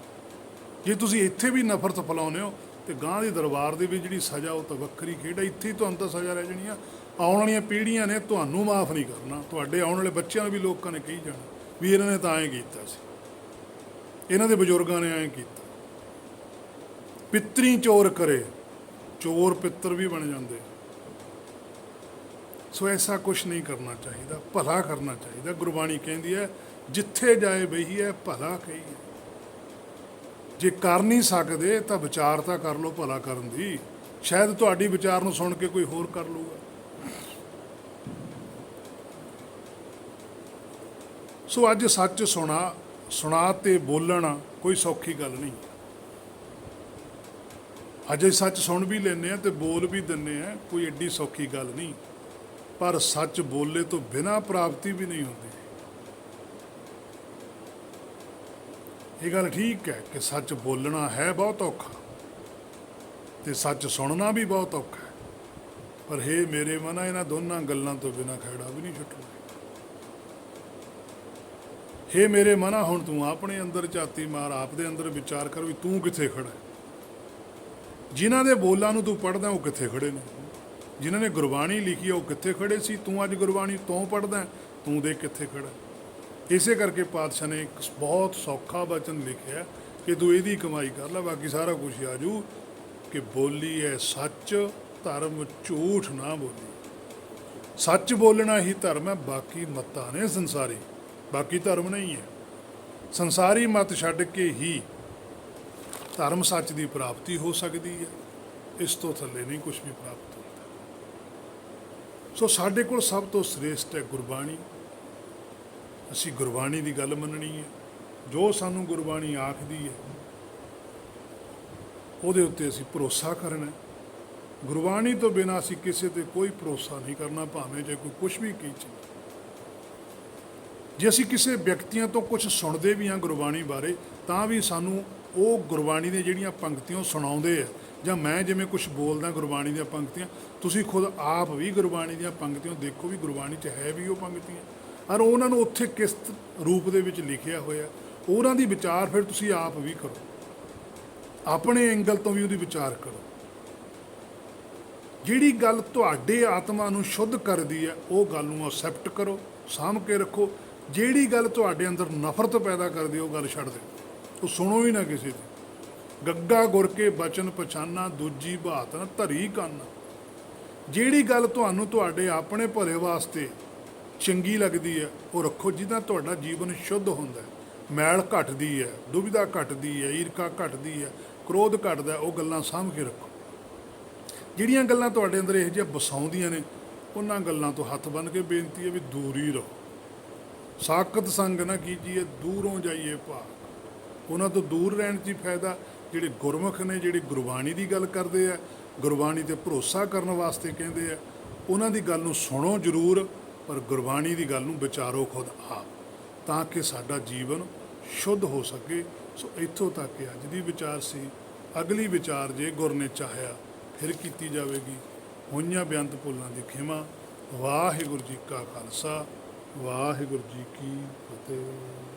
ਜੇ ਤੁਸੀਂ ਇੱਥੇ ਵੀ ਨਫ਼ਰਤ ਫੈਲਾਉਂਦੇ ਹੋ ਤੇ ਗਾਂ ਦੀ ਦਰਬਾਰ ਦੇ ਵਿੱਚ ਜਿਹੜੀ ਸਜ਼ਾ ਉਹ ਤਾਂ ਵੱਖਰੀ ਖੇਡ ਹੈ। ਇੱਥੇ ਹੀ ਤੁਹਾਨੂੰ ਤਾਂ ਸਜ਼ਾ ਰਹਿ ਜਾਣੀ ਆ। ਆਉਣ ਵਾਲੀਆਂ ਪੀੜ੍ਹੀਆਂ ਨੇ ਤੁਹਾਨੂੰ ਮਾਫ਼ ਨਹੀਂ ਕਰਨਾ, ਤੁਹਾਡੇ ਆਉਣ ਵਾਲੇ ਬੱਚਿਆਂ ਨੂੰ ਵੀ ਲੋਕਾਂ ਨੇ ਕਹੀ ਜਾਣਾ ਵੀ ਇਹਨਾਂ ਨੇ ਤਾਂ ਐਂ ਕੀਤਾ ਸੀ, ਇਹਨਾਂ ਦੇ ਬਜ਼ੁਰਗਾਂ ਨੇ ਐਂ ਕੀਤਾ। ਪਿੱਤਰੀ ਚੋਰ ਕਰੇ, ਚੋਰ ਪਿੱਤਰ ਵੀ ਬਣ ਜਾਂਦੇ। ਸੋ ਐਸਾ ਕੁਛ ਨਹੀਂ ਕਰਨਾ ਚਾਹੀਦਾ, ਭਲਾ ਕਰਨਾ ਚਾਹੀਦਾ। ਗੁਰਬਾਣੀ ਕਹਿੰਦੀ ਹੈ ਜਿੱਥੇ ਜਾਏ ਬਹੀਏ ਭਲਾ ਕਹੀਏ। ਜੇ ਕਰ ਨਹੀਂ ਸਕਦੇ ਤਾਂ ਵਿਚਾਰ ਤਾਂ ਕਰ ਲਓ ਭਲਾ ਕਰਨ ਦੀ, ਸ਼ਾਇਦ ਤੁਹਾਡੀ ਵਿਚਾਰ ਨੂੰ ਸੁਣ ਕੇ ਕੋਈ ਹੋਰ ਕਰ ਲੂਗਾ। ਸੋ ਅੱਜ ਸੱਚ ਸੁਣਾ ਤੇ ਬੋਲਣਾ ਕੋਈ ਸੌਖੀ ਗੱਲ ਨਹੀਂ। ਅੱਜ ਸੱਚ ਸੁਣ ਵੀ ਲੈਂਦੇ ਆ ਤੇ ਬੋਲ ਵੀ ਦਿੰਦੇ ਆ, ਕੋਈ ਐਡੀ ਸੌਖੀ ਗੱਲ ਨਹੀਂ। ਪਰ ਸੱਚ ਬੋਲੇ ਤੋਂ ਬਿਨਾਂ ਪ੍ਰਾਪਤੀ ਵੀ ਨਹੀਂ ਹੁੰਦੀ। ਇਹ ਗੱਲ ਠੀਕ ਹੈ ਕਿ ਸੱਚ ਬੋਲਣਾ ਹੈ ਬਹੁਤ ਔਖਾ ਤੇ ਸੱਚ ਸੁਣਨਾ ਵੀ ਬਹੁਤ ਔਖਾ ਹੈ। ਪਰ ਹੇ ਮੇਰੇ ਮਨਾ, ਇਹਨਾਂ ਦੋਨਾਂ ਗੱਲਾਂ ਤੋਂ ਬਿਨਾਂ ਖਹਿੜਾ ਵੀ ਨਹੀਂ ਛੁੱਟਣਾ। ਹੇ ਮੇਰੇ ਮਨਾ, ਹੁਣ ਤੂੰ ਆਪਣੇ ਅੰਦਰ ਝਾਤੀ ਮਾਰ, ਆਪ ਦੇ ਅੰਦਰ ਵਿਚਾਰ ਕਰ ਵੀ ਤੂੰ ਕਿੱਥੇ ਖੜਾ ਹੈ। ਜਿਨ੍ਹਾਂ ਦੇ ਬੋਲਾਂ ਨੂੰ ਤੂੰ ਪੜ੍ਹਦਾ ਉਹ ਕਿੱਥੇ ਖੜੇ ਨੇ? ਜਿਨ੍ਹਾਂ ਨੇ ਗੁਰਬਾਣੀ ਲਿਖੀ ਉਹ ਕਿੱਥੇ ਖੜੇ ਸੀ? ਤੂੰ ਅੱਜ ਗੁਰਬਾਣੀ ਤੋਂ ਪੜ੍ਹਦਾ, ਤੂੰ ਦੇਖ ਕਿੱਥੇ ਖੜਾ। ਇਸੇ ਕਰਕੇ ਪਾਤਸ਼ਾਹ ਨੇ ਇੱਕ ਬਹੁਤ ਸੌਖਾ ਬਚਨ ਲਿਖਿਆ ਕਿ ਤੂੰ ਇਹਦੀ ਕਮਾਈ ਕਰ ਲੈ, ਬਾਕੀ ਸਾਰਾ ਕੁਝ ਆ ਜੂ। ਕਿ ਬੋਲੀ ਹੈ ਸੱਚ, ਧਰਮ ਝੂਠ ਨਾ ਬੋਲੀ। ਸੱਚ ਬੋਲਣਾ ਹੀ ਧਰਮ ਹੈ, ਬਾਕੀ ਮੱਤਾਂ ਨੇ ਸੰਸਾਰੀ, ਬਾਕੀ ਧਰਮ ਨਹੀਂ ਹੈ। ਸੰਸਾਰੀ ਮਤ ਛੱਡ ਕੇ ਹੀ ਧਰਮ ਸੱਚ ਦੀ ਪ੍ਰਾਪਤੀ ਹੋ ਸਕਦੀ ਹੈ। ਇਸ ਤੋਂ ਥੱਲੇ ਨਹੀਂ ਕੁਝ ਵੀ ਪ੍ਰਾਪਤ ਹੁੰਦਾ। ਸੋ ਸਾਡੇ ਕੋਲ ਸਭ ਤੋਂ ਸ੍ਰੇਸ਼ਟ ਹੈ ਗੁਰਬਾਣੀ। ਅਸੀਂ ਗੁਰਬਾਣੀ ਦੀ ਗੱਲ ਮੰਨਣੀ ਹੈ। ਜੋ ਸਾਨੂੰ ਗੁਰਬਾਣੀ ਆਖਦੀ ਹੈ ਉਹਦੇ ਉੱਤੇ ਅਸੀਂ ਭਰੋਸਾ ਕਰਨਾ। ਗੁਰਬਾਣੀ ਤੋਂ ਬਿਨਾਂ ਅਸੀਂ ਕਿਸੇ ਤੇ ਕੋਈ ਭਰੋਸਾ ਨਹੀਂ ਕਰਨਾ, ਭਾਵੇਂ ਜੇ ਕੋਈ ਕੁਛ ਵੀ ਕਹੀ ਚੱਲੇ। ਜੇ ਅਸੀਂ ਕਿਸੇ ਵਿਅਕਤੀਆਂ ਤੋਂ ਕੁਝ ਸੁਣਦੇ ਵੀ ਹਾਂ ਗੁਰਬਾਣੀ ਬਾਰੇ, ਤਾਂ ਵੀ ਸਾਨੂੰ ਉਹ ਗੁਰਬਾਣੀ ਦੀਆਂ ਜਿਹੜੀਆਂ ਪੰਕਤੀਆਂ ਸੁਣਾਉਂਦੇ ਆ, ਜਾਂ ਮੈਂ ਜਿਵੇਂ ਕੁਝ ਬੋਲਦਾ ਗੁਰਬਾਣੀ ਦੀਆਂ ਪੰਕਤੀਆਂ, ਤੁਸੀਂ ਖੁਦ ਆਪ ਵੀ ਗੁਰਬਾਣੀ ਦੀਆਂ ਪੰਕਤੀਆਂ ਦੇਖੋ ਵੀ ਗੁਰਬਾਣੀ 'ਚ ਹੈ ਵੀ ਉਹ ਪੰਕਤੀਆਂ, ਔਰ ਉਹਨਾਂ ਨੂੰ ਉੱਥੇ ਕਿਸ ਰੂਪ ਦੇ ਵਿੱਚ ਲਿਖਿਆ ਹੋਇਆ, ਉਹਨਾਂ ਦੀ ਵਿਚਾਰ ਫਿਰ ਤੁਸੀਂ ਆਪ ਵੀ ਕਰੋ। ਆਪਣੇ ਐਂਗਲ ਤੋਂ ਵੀ ਉਹਦੀ ਵਿਚਾਰ ਕਰੋ। ਜਿਹੜੀ ਗੱਲ ਤੁਹਾਡੇ ਆਤਮਾ ਨੂੰ ਸ਼ੁੱਧ ਕਰਦੀ ਹੈ ਉਹ ਗੱਲ ਨੂੰ ਐਕਸੈਪਟ ਕਰੋ, ਸਾਂਭ ਕੇ ਰੱਖੋ। ਜਿਹੜੀ ਗੱਲ ਤੁਹਾਡੇ ਅੰਦਰ ਨਫ਼ਰਤ ਪੈਦਾ ਕਰਦੀ ਉਹ ਗੱਲ ਛੱਡ ਦਿਓ, ਉਹ ਸੁਣੋ ਹੀ ਨਾ ਕਿਸੇ ਦੀ। ਗੱਗਾ ਗੁਰ ਕੇ ਬਚਨ ਪਛਾਨਾ, ਦੂਜੀ ਬਾਤ ਨਾ ਧਰੀ ਕੰਨ। ਜਿਹੜੀ ਗੱਲ ਤੁਹਾਨੂੰ ਤੁਹਾਡੇ ਆਪਣੇ ਭਲੇ ਵਾਸਤੇ ਚੰਗੀ ਲੱਗਦੀ ਹੈ ਉਹ ਰੱਖੋ। ਜਿਹਦਾ ਤੁਹਾਡਾ ਜੀਵਨ ਸ਼ੁੱਧ ਹੁੰਦਾ, ਮੈਲ ਘਟਦੀ ਹੈ, ਦੁਬਿਧਾ ਘਟਦੀ ਹੈ, ਈਰਖਾ ਘਟਦੀ ਹੈ, ਕ੍ਰੋਧ ਘਟਦਾ, ਉਹ ਗੱਲਾਂ ਸਾਂਭ ਕੇ ਰੱਖੋ। ਜਿਹੜੀਆਂ ਗੱਲਾਂ ਤੁਹਾਡੇ ਅੰਦਰ ਇਹੋ ਜਿਹੀਆਂ ਵਸਾਉਂਦੀਆਂ ਨੇ, ਉਹਨਾਂ ਗੱਲਾਂ ਤੋਂ ਹੱਥ ਬੰਨ੍ਹ ਕੇ ਬੇਨਤੀ ਹੈ ਵੀ ਦੂਰ ਹੀ ਰਹੋ। ਸਾਕਤ ਸੰਗ ਨਾ ਕੀਜੀਏ, ਦੂਰੋਂ ਜਾਈਏ ਭਾਗ। ਉਹਨਾਂ ਤੋਂ ਦੂਰ ਰਹਿਣ 'ਚ ਹੀ ਫਾਇਦਾ। ਜਿਹੜੇ ਗੁਰਮੁਖ ਨੇ, ਜਿਹੜੇ ਗੁਰਬਾਣੀ ਦੀ ਗੱਲ ਕਰਦੇ ਆ, ਗੁਰਬਾਣੀ 'ਤੇ ਭਰੋਸਾ ਕਰਨ ਵਾਸਤੇ ਕਹਿੰਦੇ ਆ, ਉਹਨਾਂ ਦੀ ਗੱਲ ਨੂੰ ਸੁਣੋ ਜ਼ਰੂਰ, ਪਰ ਗੁਰਬਾਣੀ ਦੀ ਗੱਲ ਨੂੰ ਵਿਚਾਰੋ ਖੁਦ ਆਪ, ਤਾਂ ਕਿ ਸਾਡਾ ਜੀਵਨ ਸ਼ੁੱਧ ਹੋ ਸਕੇ। ਸੋ ਇੱਥੋਂ ਤੱਕ ਅੱਜ ਦੀ ਵਿਚਾਰ ਸੀ। ਅਗਲੀ ਵਿਚਾਰ ਜੇ ਗੁਰ ਨੇ ਚਾਹਿਆ ਫਿਰ ਕੀਤੀ ਜਾਵੇਗੀ। ਹੋਈਆਂ ਬੇਅੰਤ ਭੁੱਲਾਂ ਦੀ ਖਿਮਾ। ਵਾਹਿਗੁਰੂ ਜੀ ਕਾ ਖਾਲਸਾ, ਵਾਹਿਗੁਰੂ ਜੀ ਕੀ ਫਤਿਹ।